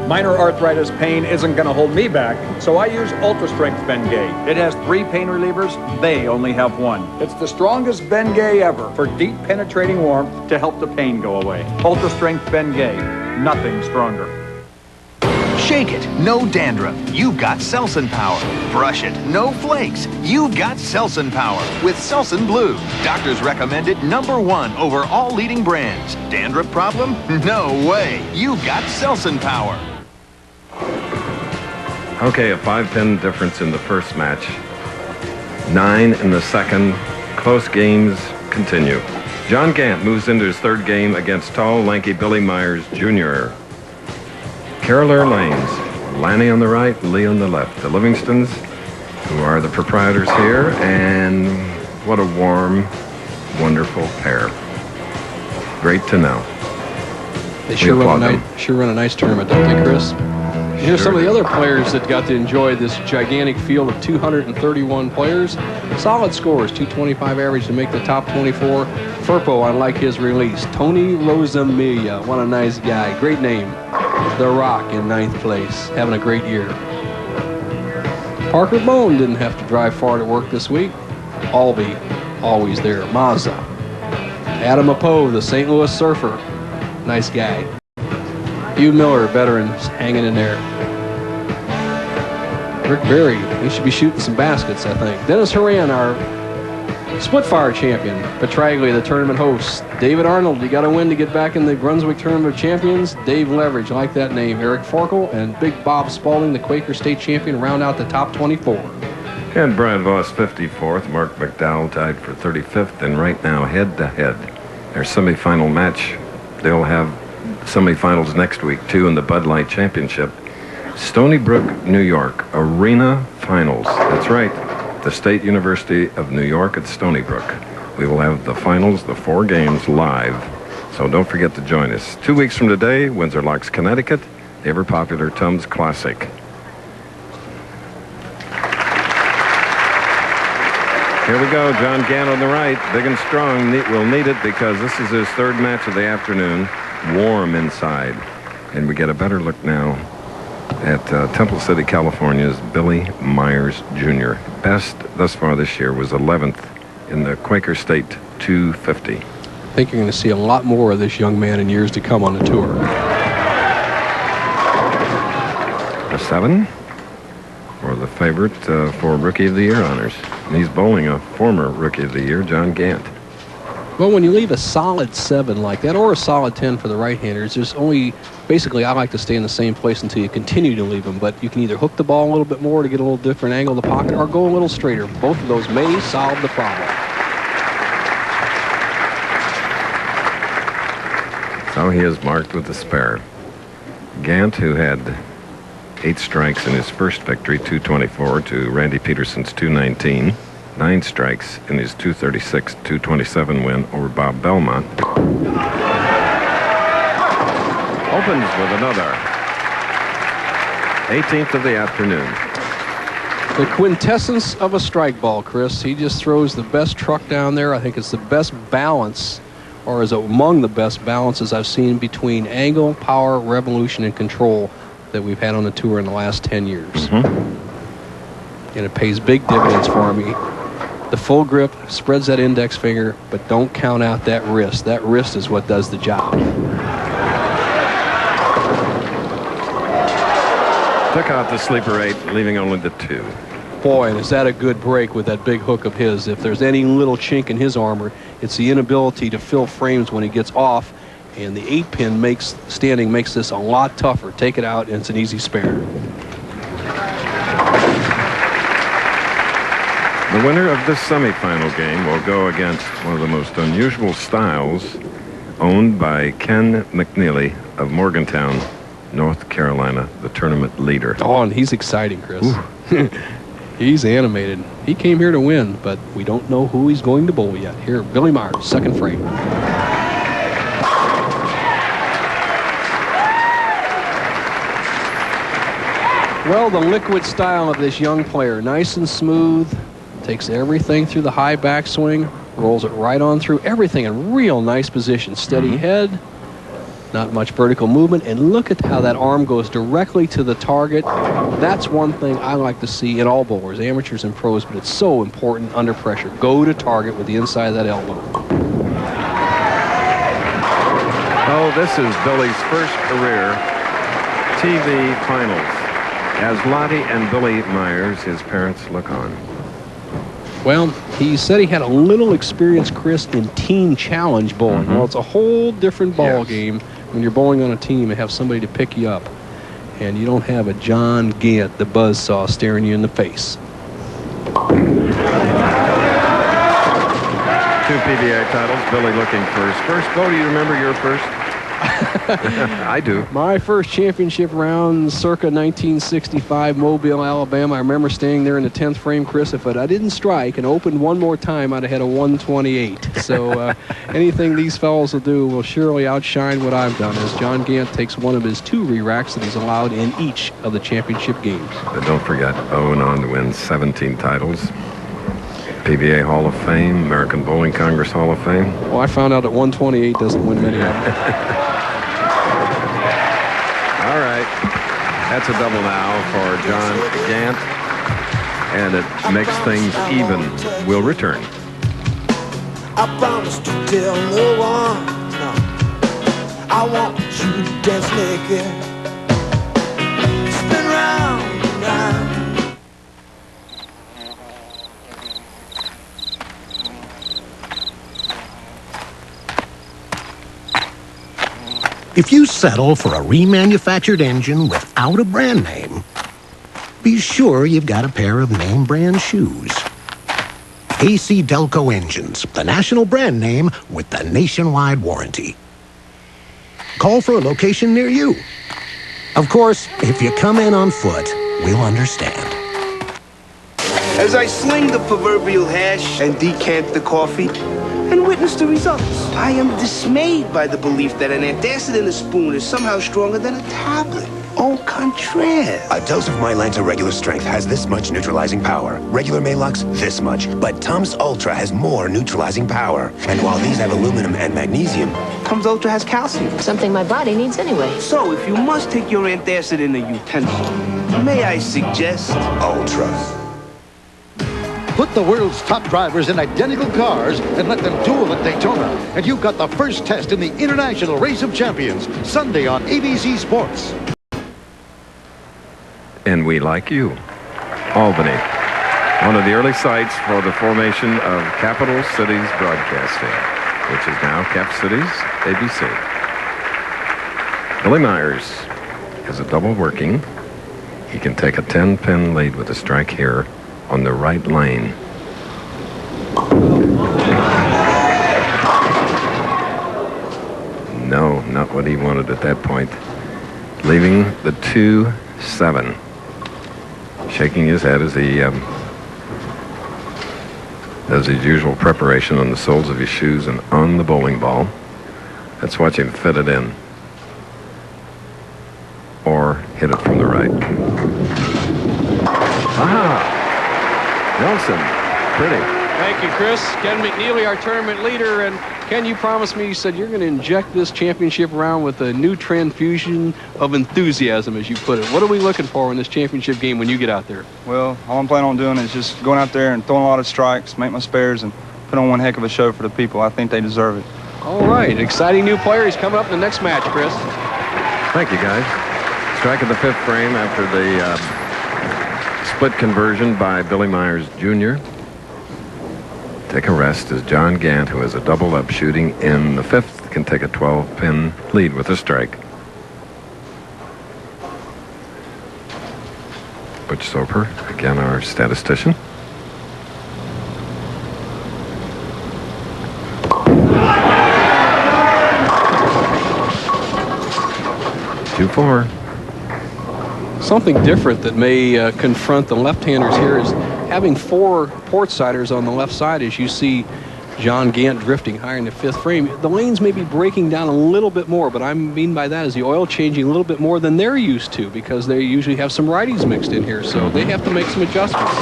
Minor arthritis pain isn't going to hold me back, so I use Ultra Strength Bengay. It has 3 pain relievers, they only have 1. It's the strongest Bengay ever for deep penetrating warmth to help the pain go away. Ultra Strength Bengay, nothing stronger. Shake it, no dandruff. You've got Selsun Power. Brush it, no flakes. You've got Selsun Power with Selsun Blue. Doctors recommend it #1 over all leading brands. Dandruff problem? No way. You've got Selsun Power. Okay, a 5-pin difference in the first match. 9 in the second. Close games continue. John Gant moves into his 3rd game against tall, lanky Billy Myers Jr. Caroler Lanes, Lanny on the right, Lee on the left. The Livingstons, who are the proprietors here, and what a warm, wonderful pair. Great to know. They sure run a nice tournament, don't they, Chris? Here's some of the other players that got to enjoy this gigantic field of 231 players. Solid scores, 225 average to make the top 24. Furpo, I like his release. Tony Rosamilia, what a nice guy. Great name. The Rock in 9th place, having a great year. Parker Bone didn't have to drive far to work this week. Albee, always there. Mazza. Adam Apo, the St. Louis surfer. Nice guy. Hugh Miller, veterans, hanging in there. Rick Berry, he should be shooting some baskets, I think. Dennis Horan, our Splitfire champion. Petraglia, the tournament host. David Arnold, you got to win to get back in the Brunswick Tournament of Champions. Dave Leverage, I like that name. Eric Forkel and Big Bob Spaulding, the Quaker State champion, round out the top 24. And Brian Voss, 54th. Mark McDowell tied for 35th. And right now, head-to-head, their semifinal match. They'll have semifinals next week, too, in the Bud Light Championship. Stony Brook, New York, Arena Finals. That's right, the State University of New York at Stony Brook. We will have the finals, the 4 games, live. So don't forget to join us. 2 weeks from today, Windsor Locks, Connecticut, the ever-popular Tums Classic. Here we go, John Gant on the right, big and strong. Will need it because this is his 3rd match of the afternoon. Warm inside. And we get a better look now at Temple City, California's Billy Myers Jr. Best thus far this year was 11th in the Quaker State 250. I think you're going to see a lot more of this young man in years to come on the tour. A 7 for the favorite for Rookie of the Year honors. And he's bowling a former Rookie of the Year, John Gant. Well, when you leave a solid 7 like that, or a solid 10 for the right-handers, there's only, basically, I like to stay in the same place until you continue to leave them. But you can either hook the ball a little bit more to get a little different angle of the pocket, or go a little straighter. Both of those may solve the problem. So he is marked with a spare. Gant, who had 8 strikes in his first victory, 224 to Randy Peterson's 219. 9 strikes in his 236-227 win over Bob Belmont. Opens with another 18th of the afternoon. The quintessence of a strike ball, Chris. He just throws the best truck down there. I think it's the best balance, or is among the best balances I've seen between angle, power, revolution, and control that we've had on the tour in the last 10 years. And it pays big dividends for me. The full grip spreads that index finger, but don't count out that wrist. That wrist is what does the job. Took out the sleeper 8, leaving only the 2. Boy, and is that a good break with that big hook of his. If there's any little chink in his armor, it's the inability to fill frames when he gets off, and the 8-pin makes this a lot tougher. Take it out, and it's an easy spare. The winner of this semifinal game will go against one of the most unusual styles owned by Ken McNeely of Morgantown, North Carolina, the tournament leader. Oh, and he's exciting, Chris. He's animated. He came here to win, but we don't know who he's going to bowl yet. Here, Billy Myers, 2nd frame. Well, the liquid style of this young player, nice and smooth. Takes everything through the high backswing, rolls it right on through, everything in real nice position. Steady head, not much vertical movement, and look at how that arm goes directly to the target. That's one thing I like to see in all bowlers, amateurs and pros, but it's so important under pressure. Go to target with the inside of that elbow. Oh, this is Billy's first career TV finals. As Lottie and Billy Myers, his parents, look on. Well, he said he had a little experience, Chris, in team challenge bowling. Well, it's a whole different ball game when you're bowling on a team and have somebody to pick you up. And you don't have a John Gant, the buzzsaw, staring you in the face. 2 PBA titles. Billy looking for his first. Bo, do you remember your first? I do. My first championship round, circa 1965, Mobile, Alabama. I remember staying there in the 10th frame, Chris. If I didn't strike and opened one more time, I'd have had a 128. So anything these fellows will do will surely outshine what I've done, as John Gant takes one of his 2 re-racks that he's allowed in each of the championship games. But don't forget, Bo went on to win 17 titles. PBA Hall of Fame, American Bowling Congress Hall of Fame. Well, I found out that 128 doesn't win many of them. All right. That's a double now for John Gant. And it makes things even. We'll return. I promise to tell no one. No. I want you to dance naked. Spin round and round. If you settle for a remanufactured engine without a brand name, be sure you've got a pair of name brand shoes. AC Delco Engines, the national brand name with the nationwide warranty. Call for a location near you. Of course, if you come in on foot, we'll understand. As I sling the proverbial hash and decant the coffee and witness the results, I am dismayed by the belief that an antacid in a spoon is somehow stronger than a tablet. Au contraire. A dose of Mylanta regular strength has this much neutralizing power. Regular Maalox, this much. But Tums Ultra has more neutralizing power. And while these have aluminum and magnesium, Tums Ultra has calcium. Something my body needs anyway. So if you must take your antacid in a utensil, may I suggest Ultra. Put the world's top drivers in identical cars and let them duel at Daytona. And you've got the first test in the International Race of Champions, Sunday on ABC Sports. And we like you. Albany, one of the early sites for the formation of Capital Cities Broadcasting, which is now Cap Cities ABC. Billy Myers has a double working. He can take a 10-pin lead with a strike here on the right lane. No, not what he wanted at that point. Leaving the 2-7. Shaking his head as he does his usual preparation on the soles of his shoes and on the bowling ball. Let's watch him fit it in. Or hit it from the right. Ah! Nelson, pretty. Thank you, Chris. Ken McNeely, our tournament leader. And Ken, you promised me, you said you're going to inject this championship round with a new transfusion of enthusiasm, as you put it. What are we looking for in this championship game when you get out there? Well, all I'm planning on doing is just going out there and throwing a lot of strikes, make my spares, and put on one heck of a show for the people. I think they deserve it. All right. Exciting new player. He's coming up in the next match, Chris. Thank you, guys. Strike of the 5th frame after the split conversion by Billy Myers Jr. Take a rest as John Gant, who has a double up shooting in the 5th, can take a 12-pin lead with a strike. Butch Soper, again our statistician. Two-4. Something different that may confront the left-handers here is having 4 port-siders on the left side, as you see John Gant drifting higher in the 5th frame. The lanes may be breaking down a little bit more, but I mean by that is the oil changing a little bit more than they're used to, because they usually have some righties mixed in here, so they have to make some adjustments.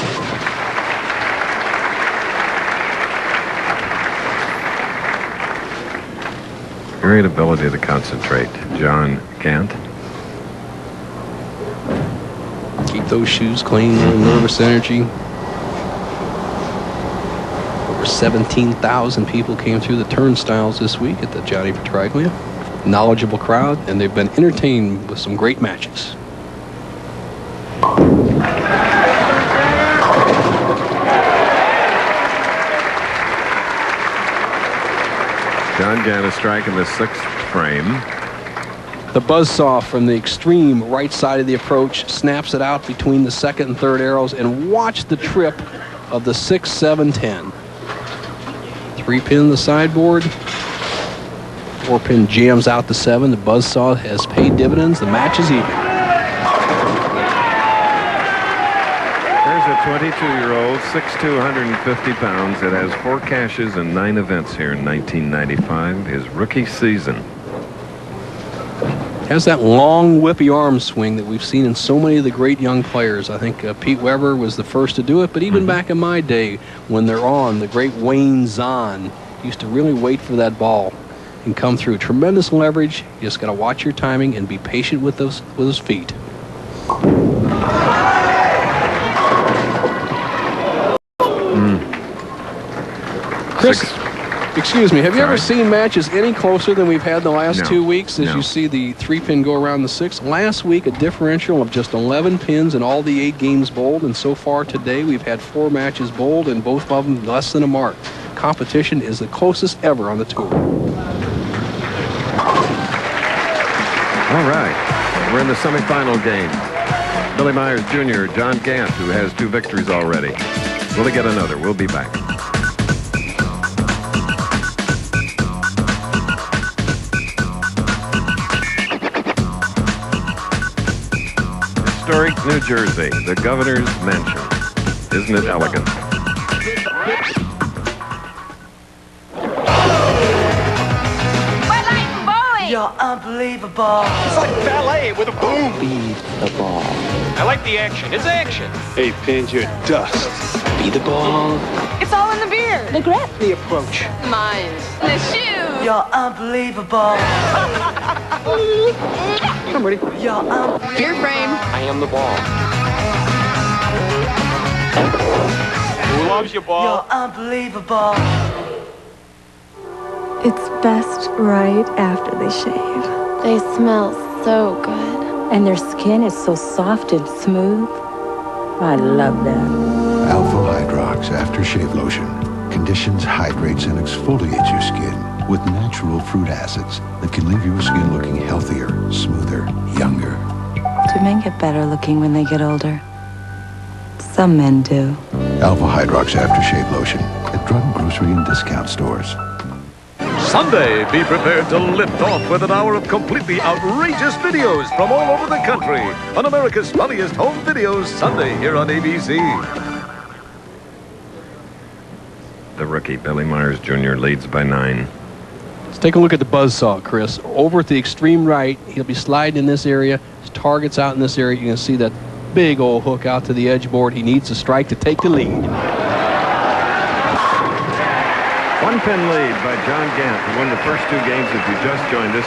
Great ability to concentrate, John Gant. Keep those shoes clean, no nervous energy. Over 17,000 people came through the turnstiles this week at the Johnny Petraglia. Knowledgeable crowd, and they've been entertained with some great matches. John Gant is striking the 6th frame. The buzzsaw from the extreme right side of the approach snaps it out between the 2nd and 3rd arrows, and watch the trip of the 6, 7, 10. 3-pin the sideboard. 4-pin jams out the 7. The buzzsaw has paid dividends. The match is even. There's a 22-year-old, 6'2", 150 pounds, that has 4 cashes and 9 events here in 1995, his rookie season. Has that long, whippy arm swing that we've seen in so many of the great young players. I think Pete Weber was the first to do it, but even back in my day, when they're on, the great Wayne Zahn used to really wait for that ball and come through. Tremendous leverage. You just got to watch your timing and be patient with those his feet. Chris, excuse me, have you ever seen matches any closer than we've had the last 2 weeks as you see the 3-pin go around the 6? Last week, a differential of just 11 pins in all the 8 games bowled, and so far today, we've had 4 matches bowled, and both of them less than a mark. Competition is the closest ever on the tour. All right, we're in the semifinal game. Billy Myers Jr., John Gant, who has 2 victories already. Will he get another? We'll be back. Historic New Jersey, the Governor's Mansion. Isn't it elegant? You're unbelievable. It's like ballet with a boom. Be the ball. I like the action. It's action. 8 pins, you're dust. Be the ball. It's all in the beer. The grip. The approach. Mine. The shoe. You're unbelievable. I'm ready. You're unbelievable. Beer frame. I am the ball. Who loves your ball? You're unbelievable. It's best right after they shave. They smell so good. And their skin is so soft and smooth. I love that. Alpha Hydrox Aftershave Lotion conditions, hydrates, and exfoliates your skin with natural fruit acids that can leave your skin looking healthier, smoother, younger. Do men get better looking when they get older? Some men do. Alpha Hydrox Aftershave Lotion at drug, grocery, and discount stores. Sunday, be prepared to lift off with an hour of completely outrageous videos from all over the country on America's Funniest Home Videos Sunday here on ABC. The rookie, Billy Myers Jr., leads by 9. Let's take a look at the buzzsaw, Chris. Over at the extreme right, he'll be sliding in this area. His target's out in this area. You can see that big old hook out to the edge board. He needs a strike to take the lead. 1-pin lead by John Gant to win the first 2 games if you just joined us.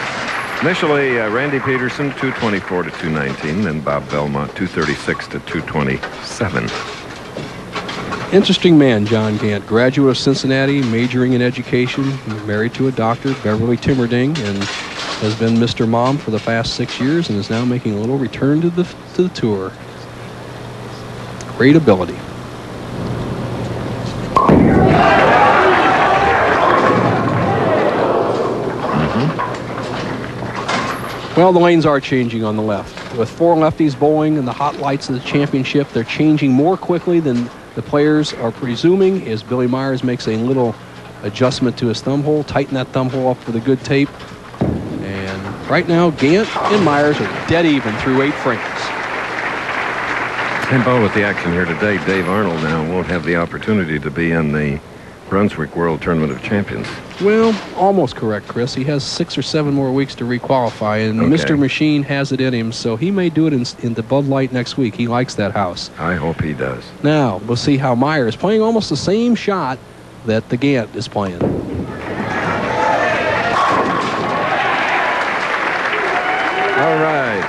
Initially, Randy Peterson, 224 to 219, then Bob Belmont, 236 to 227. Interesting man, John Gant. Graduate of Cincinnati, majoring in education, married to a doctor, Beverly Timmerding, and has been Mr. Mom for the past 6 years and is now making a little return to the tour. Great ability. Well, the lanes are changing on the left. With 4 lefties bowling and the hot lights of the championship, they're changing more quickly than the players are presuming as Billy Myers makes a little adjustment to his thumb hole, tighten that thumb hole up with a good tape. And right now, Gant and Myers are dead even through 8 frames. And Bo, with the action here today, Dave Arnold now won't have the opportunity to be in the Brunswick World Tournament of Champions. Well, almost correct, Chris. He has 6 or 7 more weeks to requalify, and Okay. Mr. Machine has it in him, so he may do it in the Bud Light next week. He likes that house. I hope he does. Now, we'll see how Myers playing almost the same shot that the Gant is playing. All right.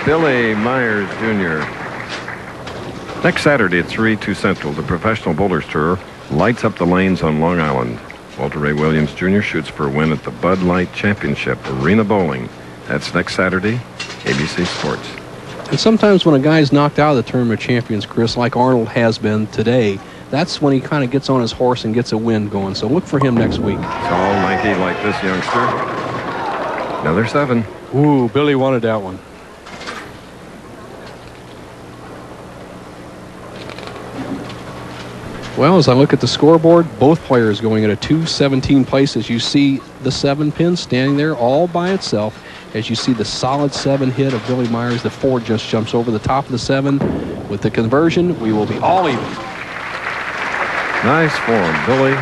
Billy Myers Jr. Next Saturday at 3-2 Central, the Professional Bowlers Tour lights up the lanes on Long Island. Walter Ray Williams Jr. shoots for a win at the Bud Light Championship Arena Bowling. That's next Saturday, ABC Sports. And sometimes when a guy's knocked out of the Tournament of Champions, Chris, like Arnold has been today, that's when he kind of gets on his horse and gets a win going. So look for him next week. Tall, lanky like this youngster. Another 7. Ooh, Billy wanted that one. Well, as I look at the scoreboard, both players going at a 2:17 place as you see the 7-pin standing there all by itself. As you see the solid 7 hit of Billy Myers, the 4 just jumps over the top of the 7. With the conversion, we will be all even. Nice form. Billy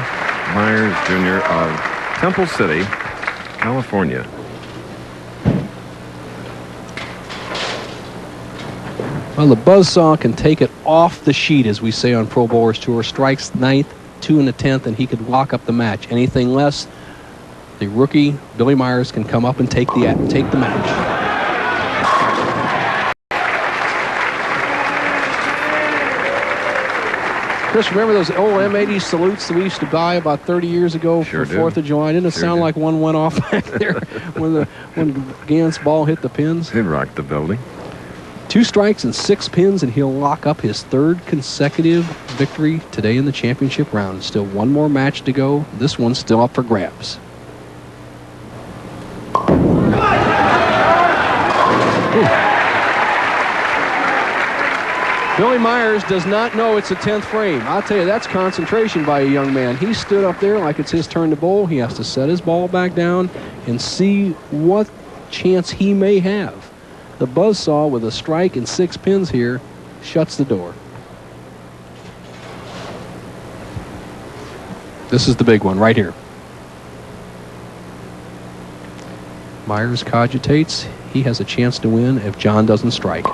Myers Jr. of Temple City, California. Well, the buzzsaw can take it off the sheet, as we say on Pro Bowlers Tour. Strikes 9th, 2 in the 10th, and he could lock up the match. Anything less, the rookie Billy Myers can come up and take the match. Chris, remember those old M80 salutes that we used to buy about 30 years ago for 4th of July? Didn't it sound like one went off back there when Gant's ball hit the pins? It rocked the building. 2 strikes and 6 pins, and he'll lock up his 3rd consecutive victory today in the championship round. Still one more match to go. This one's still up for grabs. Billy Myers does not know it's a 10th frame. I'll tell you, that's concentration by a young man. He stood up there like it's his turn to bowl. He has to set his ball back down and see what chance he may have. The buzzsaw with a strike and 6 pins here shuts the door. This is the big one right here. Myers cogitates. He has a chance to win if John doesn't strike.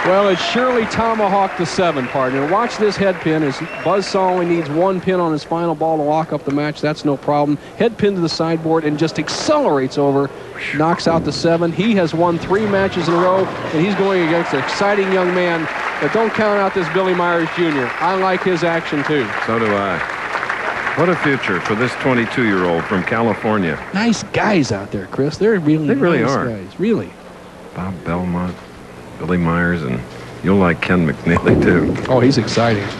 Well, it surely tomahawked the 7, partner. Watch this head pin. His buzzsaw only needs 1 pin on his final ball to lock up the match. That's no problem. Head pin to the sideboard and just accelerates over, knocks out the 7. He has won 3 matches in a row, and he's going against an exciting young man. But don't count out this Billy Myers Jr. I like his action, too. So do I. What a future for this 22-year-old from California. Nice guys out there, Chris. They really nice are. Guys. Really. Bob Belmont, Billy Myers, and you'll like Ken McNeely, too. Oh, he's exciting. Look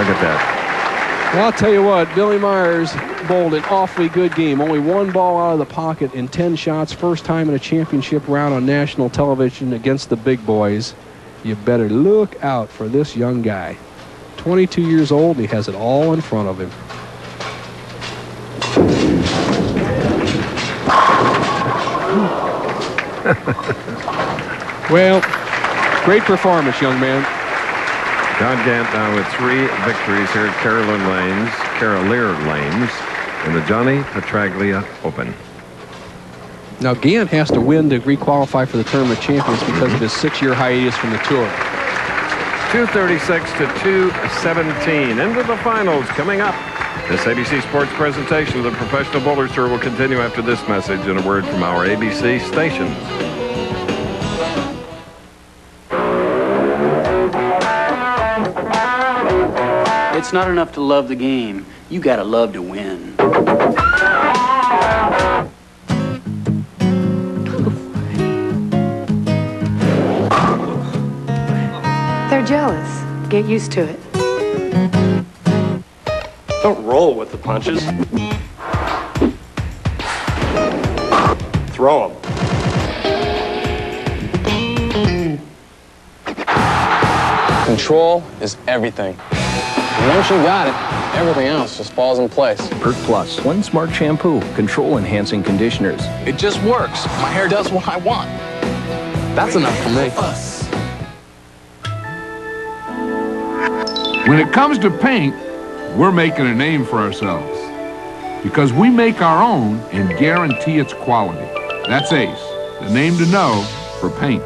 at that. Well, I'll tell you what, Billy Myers bowled an awfully good game. Only 1 ball out of the pocket in 10 shots. First time in a championship round on national television against the big boys. You better look out for this young guy. 22 years old, he has it all in front of him. Well, great performance, young man. John Gant now with 3 victories here at Carolier Lanes in the Johnny Petraglia Open. Now, Gant has to win to requalify for the Tournament of Champions because of his 6-year hiatus from the Tour. 236 to 217. Into the finals coming up. This ABC Sports presentation of the Professional Bowlers Tour will continue after this message and a word from our ABC stations. It's not enough to love the game. You gotta love to win. They're jealous. Get used to it. Don't roll with the punches. Throw them. Control is everything. Once you got it, everything else just falls in place. Pert Plus, one smart shampoo, control-enhancing conditioners. It just works. My hair does what I want. That's enough for me. When it comes to paint, we're making a name for ourselves because we make our own and guarantee its quality. That's Ace, the name to know for paint.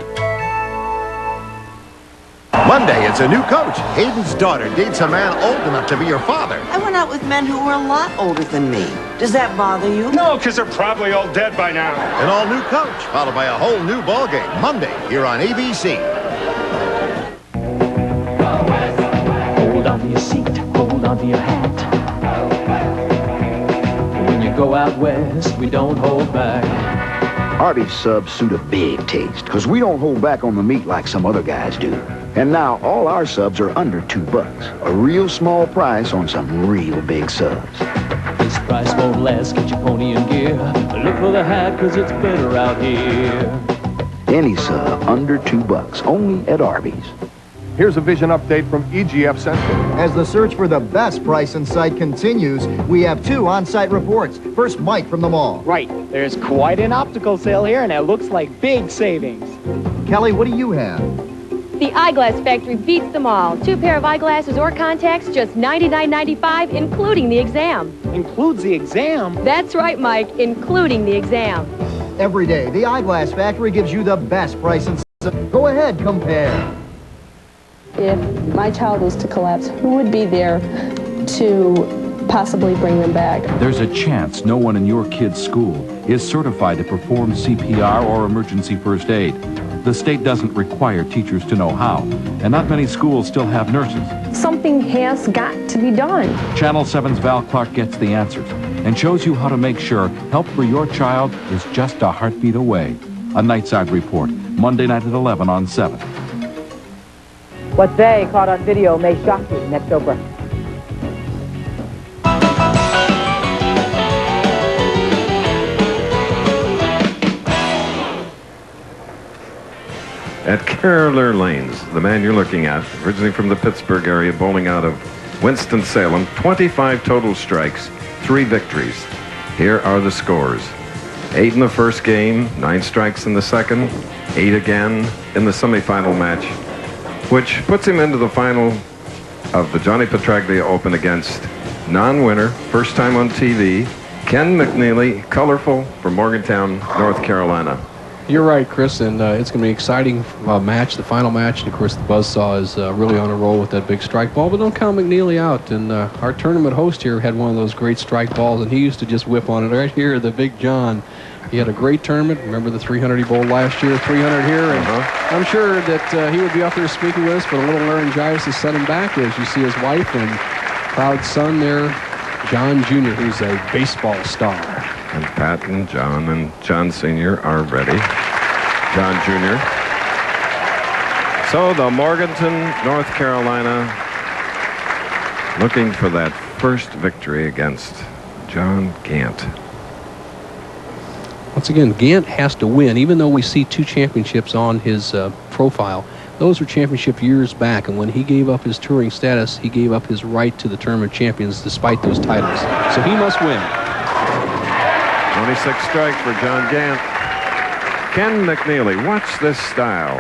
Monday, it's a new coach. Hayden's daughter dates a man old enough to be your father. I went out with men who were a lot older than me. Does that bother you? No, because they're probably all dead by now. An all-new coach, followed by a whole new ball game. Monday, here on ABC. Hold on to your seat, hold on to your hat. When you go out west, we don't hold back. Arby's subs suit a big taste, because we don't hold back on the meat like some other guys do. And now, all our subs are under $2. A real small price on some real big subs. This price won't last, get your pony in gear. Look for the hat, cause it's better out here. Any sub under $2, only at Arby's. Here's a vision update from EGF Central. As the search for the best price in sight continues, we have 2 on-site reports. First, Mike from the mall. Right. There's quite an optical sale here, and it looks like big savings. Kelly, what do you have? The Eyeglass Factory beats them all. 2 pair of eyeglasses or contacts, just $99.95, including the exam. Includes the exam? That's right, Mike, including the exam. Every day, the Eyeglass Factory gives you the best price in sight. Go ahead, compare. If my child was to collapse, who would be there to possibly bring them back? There's a chance no one in your kid's school is certified to perform CPR or emergency first aid. The state doesn't require teachers to know how, and not many schools still have nurses. Something has got to be done. Channel 7's Val Clark gets the answers and shows you how to make sure help for your child is just a heartbeat away. A Nightside Report, Monday night at 11 on 7. What they caught on video may shock you. Next over. At Caroler Lanes, the man you're looking at, originally from the Pittsburgh area, bowling out of Winston-Salem, 25 total strikes, 3 victories. Here are the scores. 8 in the first game, 9 strikes in the second, 8 again in the semifinal match, which puts him into the final of the Johnny Petraglia Open against non-winner, first time on TV, Ken McNeely, colorful, from Morgantown, North Carolina. You're right, Chris, and it's going to be an exciting match, the final match. And, of course, the Buzzsaw is really on a roll with that big strike ball, but don't count McNeely out. And our tournament host here had one of those great strike balls, and he used to just whip on it right here, the Big John. He had a great tournament. Remember the 300 he bowled last year, 300 here, and I'm sure that he would be up there speaking with us, but a little laryngitis has set him back as you see his wife and proud son there, John Jr., who's a baseball star. And Pat and John Sr. are ready. John Jr. So the Morganton, North Carolina, looking for that first victory against John Gant. Once again, Gant has to win, even though we see 2 championships on his profile. Those were championship years back, and when he gave up his touring status, he gave up his right to the Tournament of Champions despite those titles. So he must win. 26 strike for John Gant. Ken McNeely, watch this style.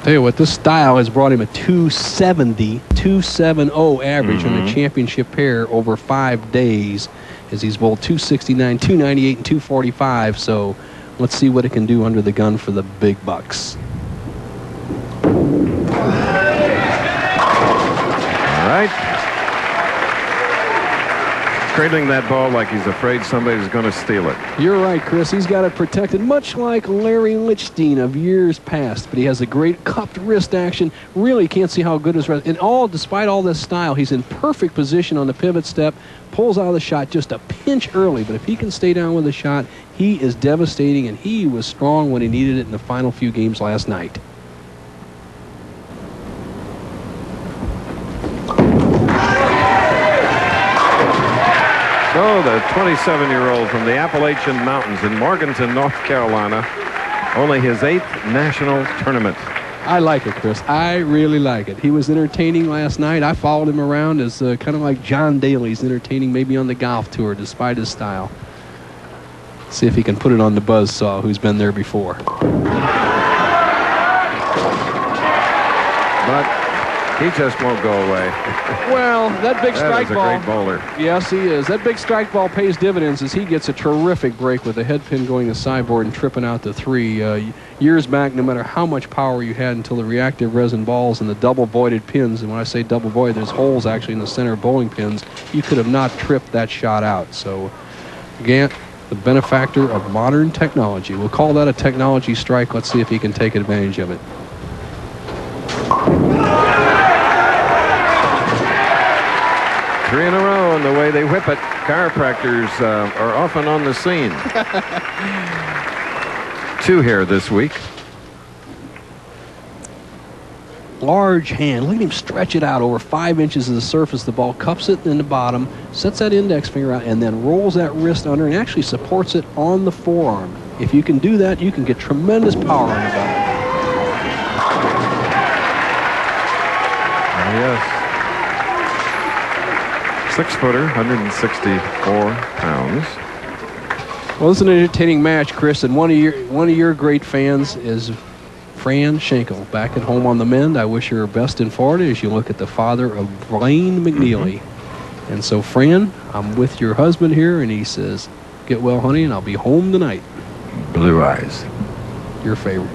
Tell you what, this style has brought him a 270 average on the championship pair over 5 days, as he's bowled 269, 298, and 245. So let's see what it can do under the gun for the big bucks. All right. Cradling that ball like he's afraid somebody's going to steal it. You're right, Chris. He's got it protected, much like Larry Lichstein of years past. But he has a great cupped wrist action. Really can't see how good his wrist. And despite all this style, he's in perfect position on the pivot step. Pulls out of the shot just a pinch early. But if he can stay down with the shot, he is devastating. And he was strong when he needed it in the final few games last night. So the 27-year-old from the Appalachian Mountains in Morganton, North Carolina, only his 8th national tournament. I like it, Chris. I really like it. He was entertaining last night. I followed him around as kind of like John Daly's entertaining maybe on the golf tour, despite his style. See if he can put it on the Buzzsaw, who's been there before. But he just won't go away. Well, that big strike ball. That is a great bowler. Yes, he is. That big strike ball pays dividends as he gets a terrific break with the head pin going to sideboard and tripping out the 3. Years back, no matter how much power you had until the reactive resin balls and the double voided pins, and when I say double voided, there's holes actually in the center of bowling pins, you could have not tripped that shot out. So Gant, the benefactor of modern technology. We'll call that a technology strike. Let's see if he can take advantage of it. 3 in a row, and the way they whip it, chiropractors are often on the scene. 2 here this week. large hand. Look at him stretch it out over 5 inches of the surface. The ball cups it in the bottom, sets that index finger out, and then rolls that wrist under and actually supports it on the forearm. If you can do that, you can get tremendous power on the ball. Yes. 6-footer, 164 pounds. Well, this is an entertaining match, Chris, and one of your great fans is Fran Schenkel, back at home on the mend. I wish her best in Florida as you look at the father of Blaine McNeely. And so, Fran, I'm with your husband here, and he says, get well, honey, and I'll be home tonight. Blue eyes. Your favorite.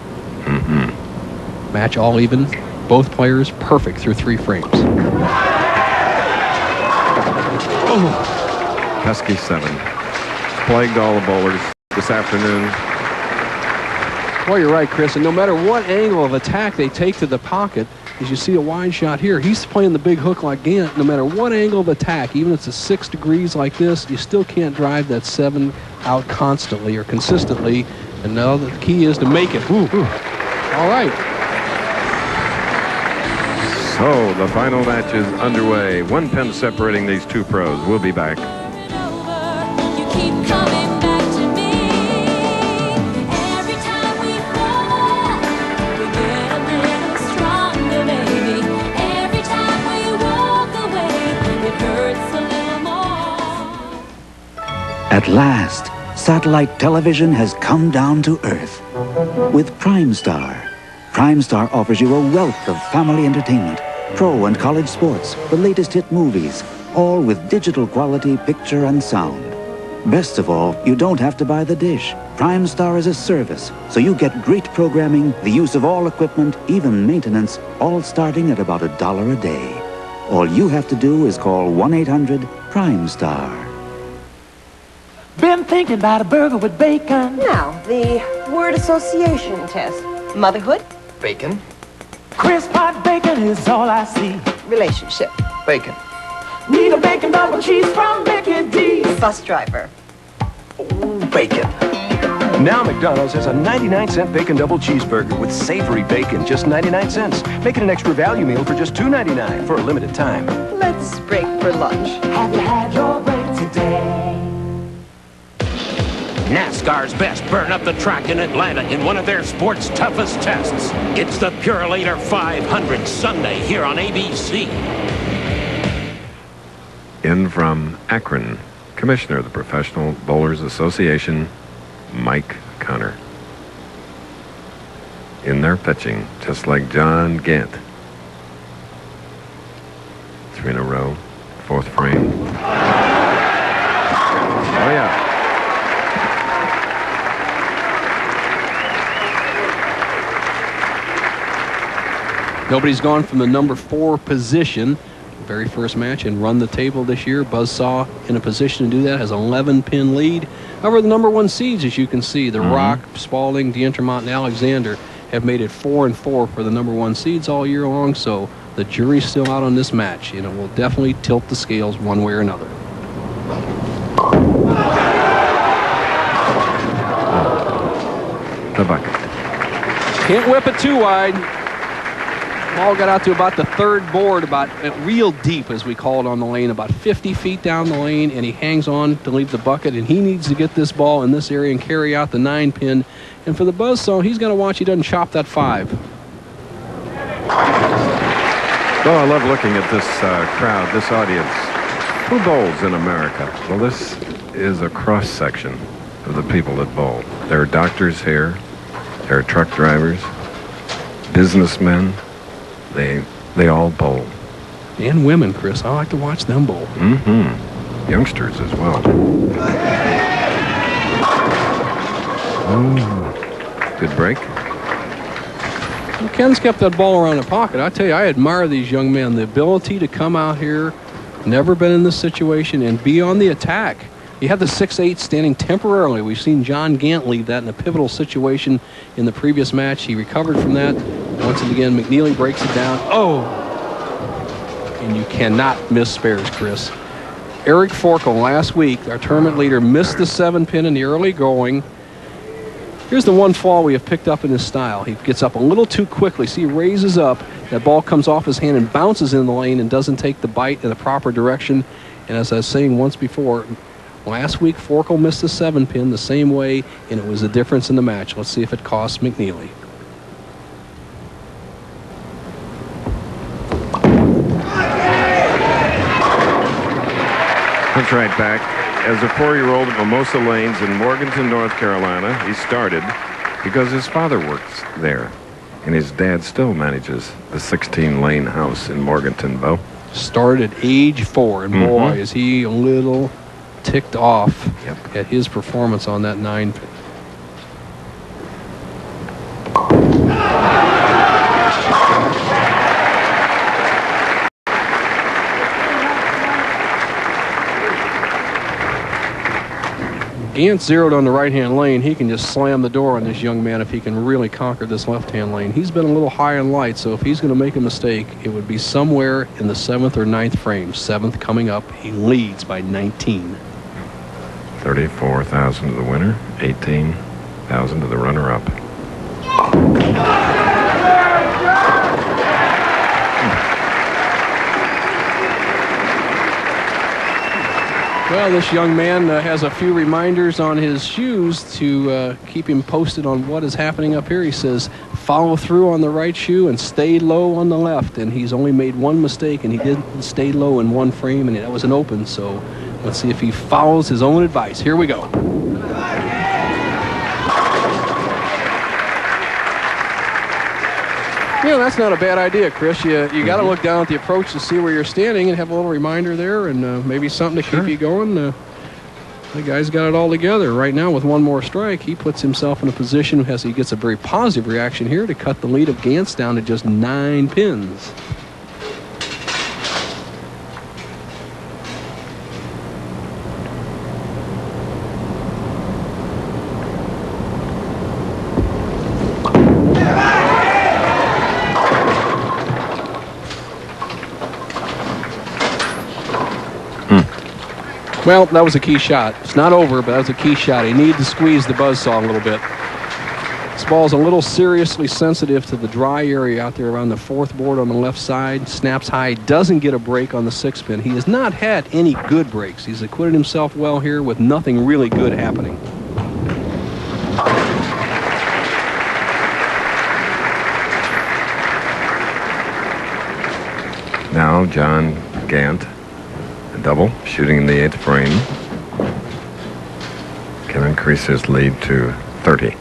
Match all even. Both players perfect through 3 frames. Oh. Pesky 7. Plagued all the bowlers this afternoon. Well, you're right, Chris. And no matter what angle of attack they take to the pocket, as you see a wide shot here, he's playing the big hook like Gant. No matter what angle of attack, even if it's a 6 degrees like this, you still can't drive that 7 out constantly or consistently. And now the key is to make it. Ooh. All right. So the final match is underway. 1 pin separating these 2 pros. We'll be back. At last, satellite television has come down to Earth. With PrimeStar. PrimeStar offers you a wealth of family entertainment, pro and college sports, the latest hit movies, all with digital quality picture and sound. Best of all, you don't have to buy the dish. PrimeStar is a service, so you get great programming, the use of all equipment, even maintenance, all starting at about $1 a day. All you have to do is call 1-800-PRIME-STAR. Been thinking about a burger with bacon. Now, the word association test. Motherhood? Bacon. Crisp hot bacon is all I see. Relationship? Bacon. Need a bacon double cheese from Bacon D. Bus driver? Bacon. Now McDonald's has a 99-cent bacon double cheeseburger with savory bacon, just 99 cents. Make it an extra value meal for just $2.99 for a limited time. Let's break for lunch. Have you had your break today? NASCAR's best burn up the track in Atlanta in one of their sport's toughest tests. It's the Purelator 500 Sunday here on ABC. In from Akron, Commissioner of the Professional Bowlers Association, Mike Connor. In there pitching, just like John Gant. 3 in a row, 4th frame. Oh yeah. Nobody's gone from the number 4 position. Very first match and run the table this year. Buzzsaw in a position to do that, has an 11-pin lead. However, the number 1 seeds, as you can see, the Rock, Spalding, D'Entremont, and Alexander have made it 4-4 for the number 1 seeds all year long. So the jury's still out on this match, and it will definitely tilt the scales one way or another. The bucket. Can't whip it too wide. Ball got out to about the 3rd board, about real deep, as we call it on the lane, about 50 feet down the lane, and he hangs on to leave the bucket, and he needs to get this ball in this area and carry out the 9-pin. And for the Buzzsaw, he's going to watch he doesn't chop that 5. Oh, I love looking at this crowd, this audience. Who bowls in America? Well, this is a cross-section of the people that bowl. There are doctors here. There are truck drivers, businessmen. They all bowl. And women, Chris. I like to watch them bowl. Youngsters as well. Good break. Well, Ken's kept that ball around the pocket. I tell you, I admire these young men. The ability to come out here, never been in this situation, and be on the attack. You have the 6'8" standing temporarily. We've seen John Gant leave that in a pivotal situation in the previous match. He recovered from that. Once again, McNeely breaks it down. Oh! And you cannot miss spares, Chris. Eric Forkel last week, our tournament leader, missed the 7-pin in the early going. Here's the one flaw we have picked up in his style. He gets up a little too quickly. See, he raises up, that ball comes off his hand and bounces in the lane and doesn't take the bite in the proper direction. And as I was saying once before, last week Forkel missed the 7-pin the same way, and it was the difference in the match. Let's see if it costs McNeely. That's right back. As a 4-year-old at Mimosa Lanes in Morgantown, North Carolina, he started because his father works there. And his dad still manages the 16-lane house in Morgantown, Bo. Started at age 4, and boy, is he a little ticked off at his performance on that 9-pin. Gant zeroed on the right-hand lane. He can just slam the door on this young man if he can really conquer this left-hand lane. He's been a little high and light, so if he's going to make a mistake, it would be somewhere in the 7th or 9th frame. 7th coming up. He leads by 19. 34,000 to the winner, 18,000 to the runner-up. Well, this young man has a few reminders on his shoes to keep him posted on what is happening up here. He says, follow through on the right shoe and stay low on the left. And he's only made one mistake, and he didn't stay low in one frame, and that was an open. So let's see if he follows his own advice. Here we go. You know, that's not a bad idea, Chris. You got to look down at the approach to see where you're standing and have a little reminder there, and maybe something to keep you going. The guy's got it all together. Right now, with one more strike, he puts himself in a position as he gets a very positive reaction here to cut the lead of Gant's down to just 9 pins. Well, that was a key shot. It's not over, but that was a key shot. He needed to squeeze the buzzsaw a little bit. This ball's a little seriously sensitive to the dry area out there around the 4th board on the left side. Snaps high, doesn't get a break on the 6-pin. He has not had any good breaks. He's acquitted himself well here with nothing really good happening. Now, John Gant. Double, shooting in the 8th frame, can increase his lead to 30.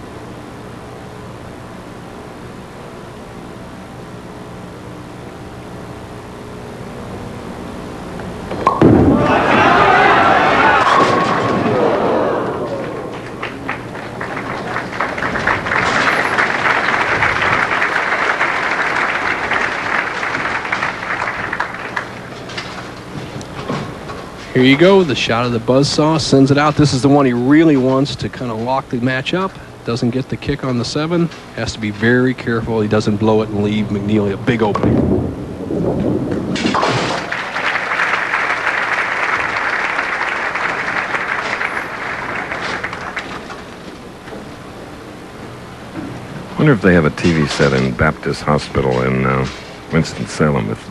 Here you go, the shot of the buzzsaw, sends it out. This is the one he really wants to kind of lock the match up. Doesn't get the kick on the 7. Has to be very careful he doesn't blow it and leave McNeely a big opening. I wonder if they have a TV set in Baptist Hospital in Winston-Salem if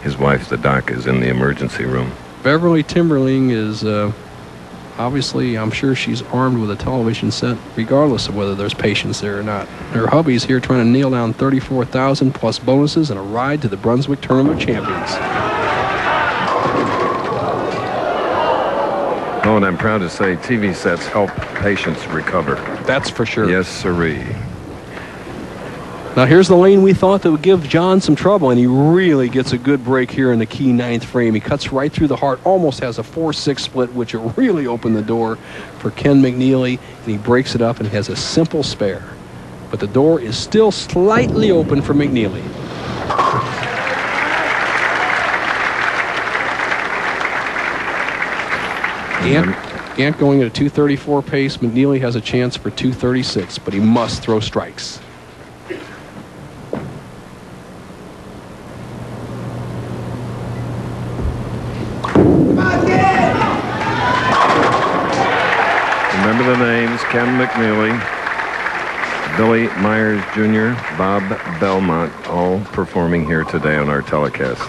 his wife, the doc, is in the emergency room. Beverly Timberling is obviously, I'm sure she's armed with a television set regardless of whether there's patients there or not. Her hubby's here trying to nail down $34,000 plus bonuses and a ride to the Brunswick Tournament of Champions. Oh, and I'm proud to say TV sets help patients recover. That's for sure. Yes, sirree. Now here's the lane we thought that would give John some trouble, and he really gets a good break here in the key 9th frame. He cuts right through the heart, almost has a 4-6 split, which will really open the door for Ken McNeely, and he breaks it up and has a simple spare. But the door is still slightly open for McNeely. Gant going at a 234 pace. McNeely has a chance for 236, but he must throw strikes. Remember the names: Ken McNeely, Billy Myers Jr., Bob Belmont, all performing here today on our telecast.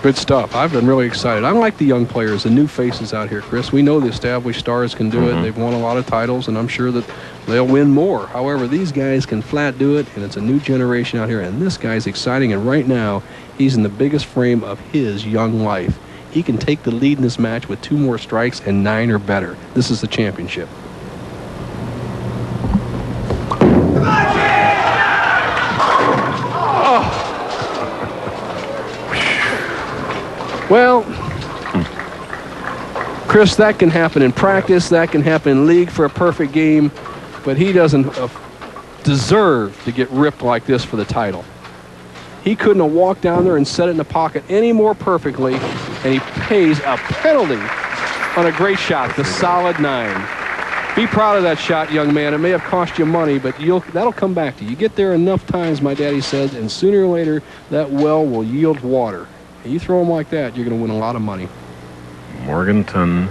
Good stuff. I've been really excited. I like the young players, the new faces out here, Chris. We know the established stars can do it. They've won a lot of titles, and I'm sure that they'll win more. However, these guys can flat do it, and it's a new generation out here, and this guy's exciting, and right now, he's in the biggest frame of his young life. He can take the lead in this match with 2 more strikes and 9 or better. This is the championship. Well, Chris, that can happen in practice. That can happen in league for a perfect game. But he doesn't deserve to get ripped like this for the title. He couldn't have walked down there and set it in the pocket any more perfectly. And he pays a penalty on a great shot, the solid 9. Be proud of that shot, young man. It may have cost you money, but that'll come back to you. You get there enough times, my daddy says, and sooner or later, that well will yield water. You throw them like that, you're going to win a lot of money. Morgantown,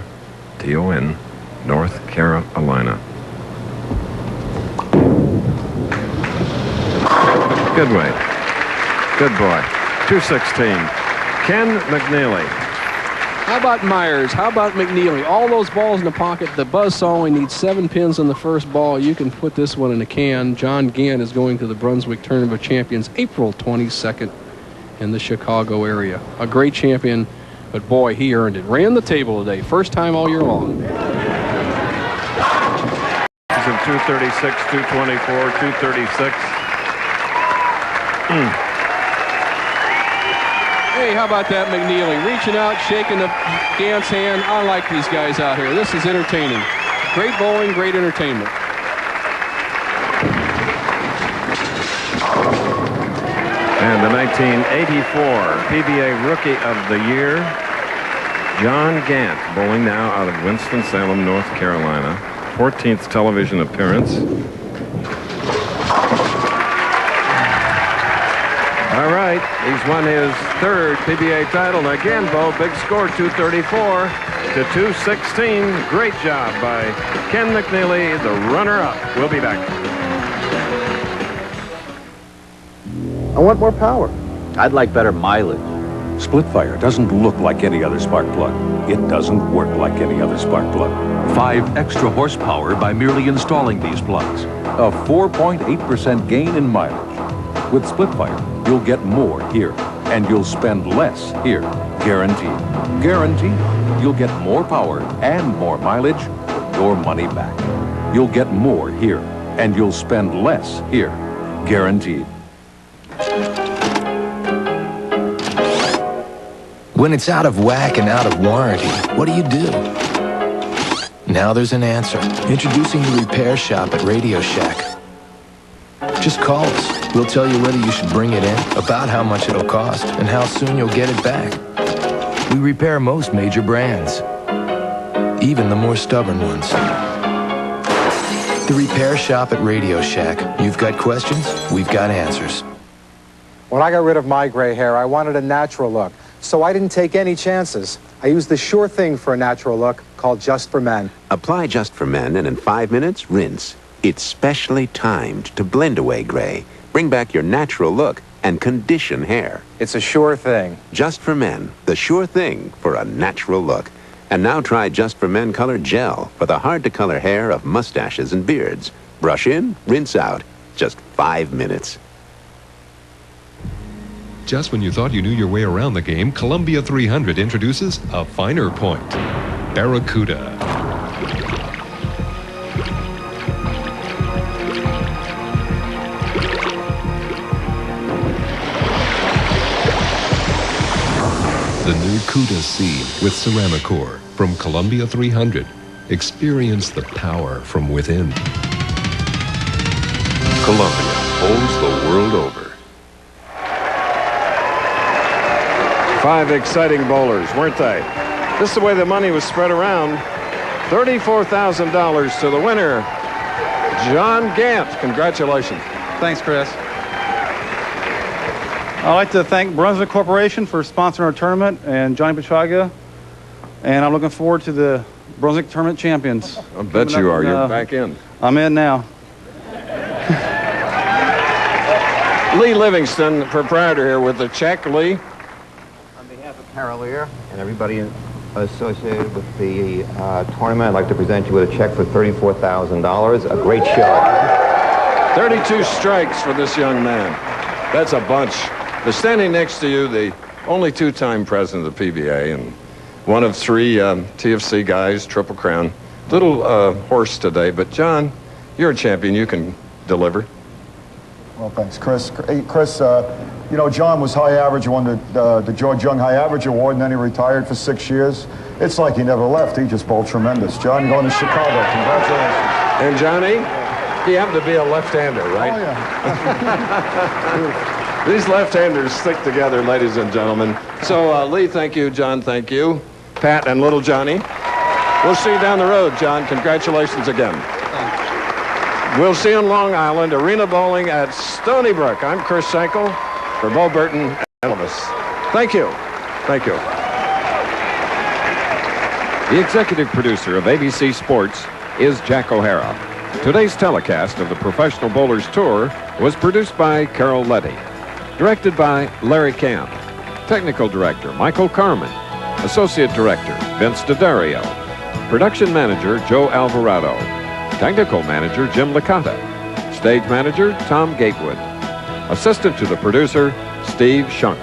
TON, North Carolina. Good way. Good boy. 216. Ken McNeely. How about Myers? How about McNeely? All those balls in the pocket. The buzzsaw only needs 7 pins on the first ball. You can put this one in a can. John Gant is going to the Brunswick Tournament of Champions April 22nd. In the Chicago area. A great champion, but boy, he earned it. Ran the table today. First time all year long. He's in 236, 224, 236. Hey, how about that, McNeely? Reaching out, shaking the Gant's hand. I like these guys out here. This is entertaining. Great bowling, great entertainment. And the 1984 PBA Rookie of the Year, John Gant, bowling now out of Winston-Salem, North Carolina. 14th television appearance. All right, he's won his 3rd PBA title. And again, Bo, big score, 234 to 216. Great job by Ken McNeely, the runner-up. We'll be back. I want more power. I'd like better mileage. Split fire doesn't look like any other spark plug. It doesn't work like any other spark plug. 5 extra horsepower by merely installing these plugs. A 4.8% gain in mileage. With split fire, you'll get more here, and you'll spend less here. Guaranteed. Guaranteed. You'll get more power and more mileage for your money back. You'll get more here, and you'll spend less here. Guaranteed. When it's out of whack and out of warranty, what do you do? Now there's an answer. Introducing the repair shop at Radio Shack. Just call us. We'll tell you whether you should bring it in, about how much it'll cost, and how soon you'll get it back. We repair most major brands, even the more stubborn ones. The repair shop at Radio Shack. You've got questions, we've got answers. When I got rid of my gray hair, I wanted a natural look. So I didn't take any chances. I used the sure thing for a natural look called Just for Men. Apply Just for Men, and in 5 minutes, rinse. It's specially timed to blend away gray, bring back your natural look, and condition hair. It's a sure thing. Just for Men, the sure thing for a natural look. And now try Just for Men Color Gel for the hard-to-color hair of mustaches and beards. Brush in, rinse out. Just 5 minutes. Just when you thought you knew your way around the game, Columbia 300 introduces a finer point, Barracuda. The new Cuda C with Ceramicor from Columbia 300. Experience the power from within. Columbia holds the world over. 5 exciting bowlers, weren't they? This is the way the money was spread around. $34,000 to the winner, John Gant. Congratulations. Thanks, Chris. I'd like to thank Brunswick Corporation for sponsoring our tournament and Johnny Petraglia. And I'm looking forward to the Brunswick Tournament Champions. I bet you are. You're back in. I'm in now. Lee Livingston, proprietor here with the check. Lee? On behalf of Carol Lear and everybody associated with the tournament, I'd like to present you with a check for $34,000. A great show. 32 strikes for this young man. That's a bunch. They're standing next to you, the only two-time president of the PBA and one of three TFC guys, Triple Crown. Little hoarse today, but John, you're a champion. You can deliver. Well, thanks, Chris. Hey, Chris, you know, John was high average. He won the George Young High Average Award, and then he retired for 6 years. It's like he never left. He just bowled tremendous. John, going to Chicago. Congratulations. And Johnny, he happened to be a left-hander, right? Oh, yeah. These left-handers stick together, ladies and gentlemen. So, Lee, thank you. John, thank you. Pat and little Johnny. We'll see you down the road, John. Congratulations again. We'll see you in Long Island, arena bowling at Stony Brook. I'm Chris Schenkel for Bo Burton and Elvis. Thank you. Thank you. The executive producer of ABC Sports is Jack O'Hara. Today's telecast of the Professional Bowlers Tour was produced by Carol Letty. Directed by Larry Camp. Technical Director Michael Carmen. Associate Director Vince D'Addario. Production Manager Joe Alvarado. Technical Manager Jim Licata. Stage Manager Tom Gatewood. Assistant to the producer Steve Shunk.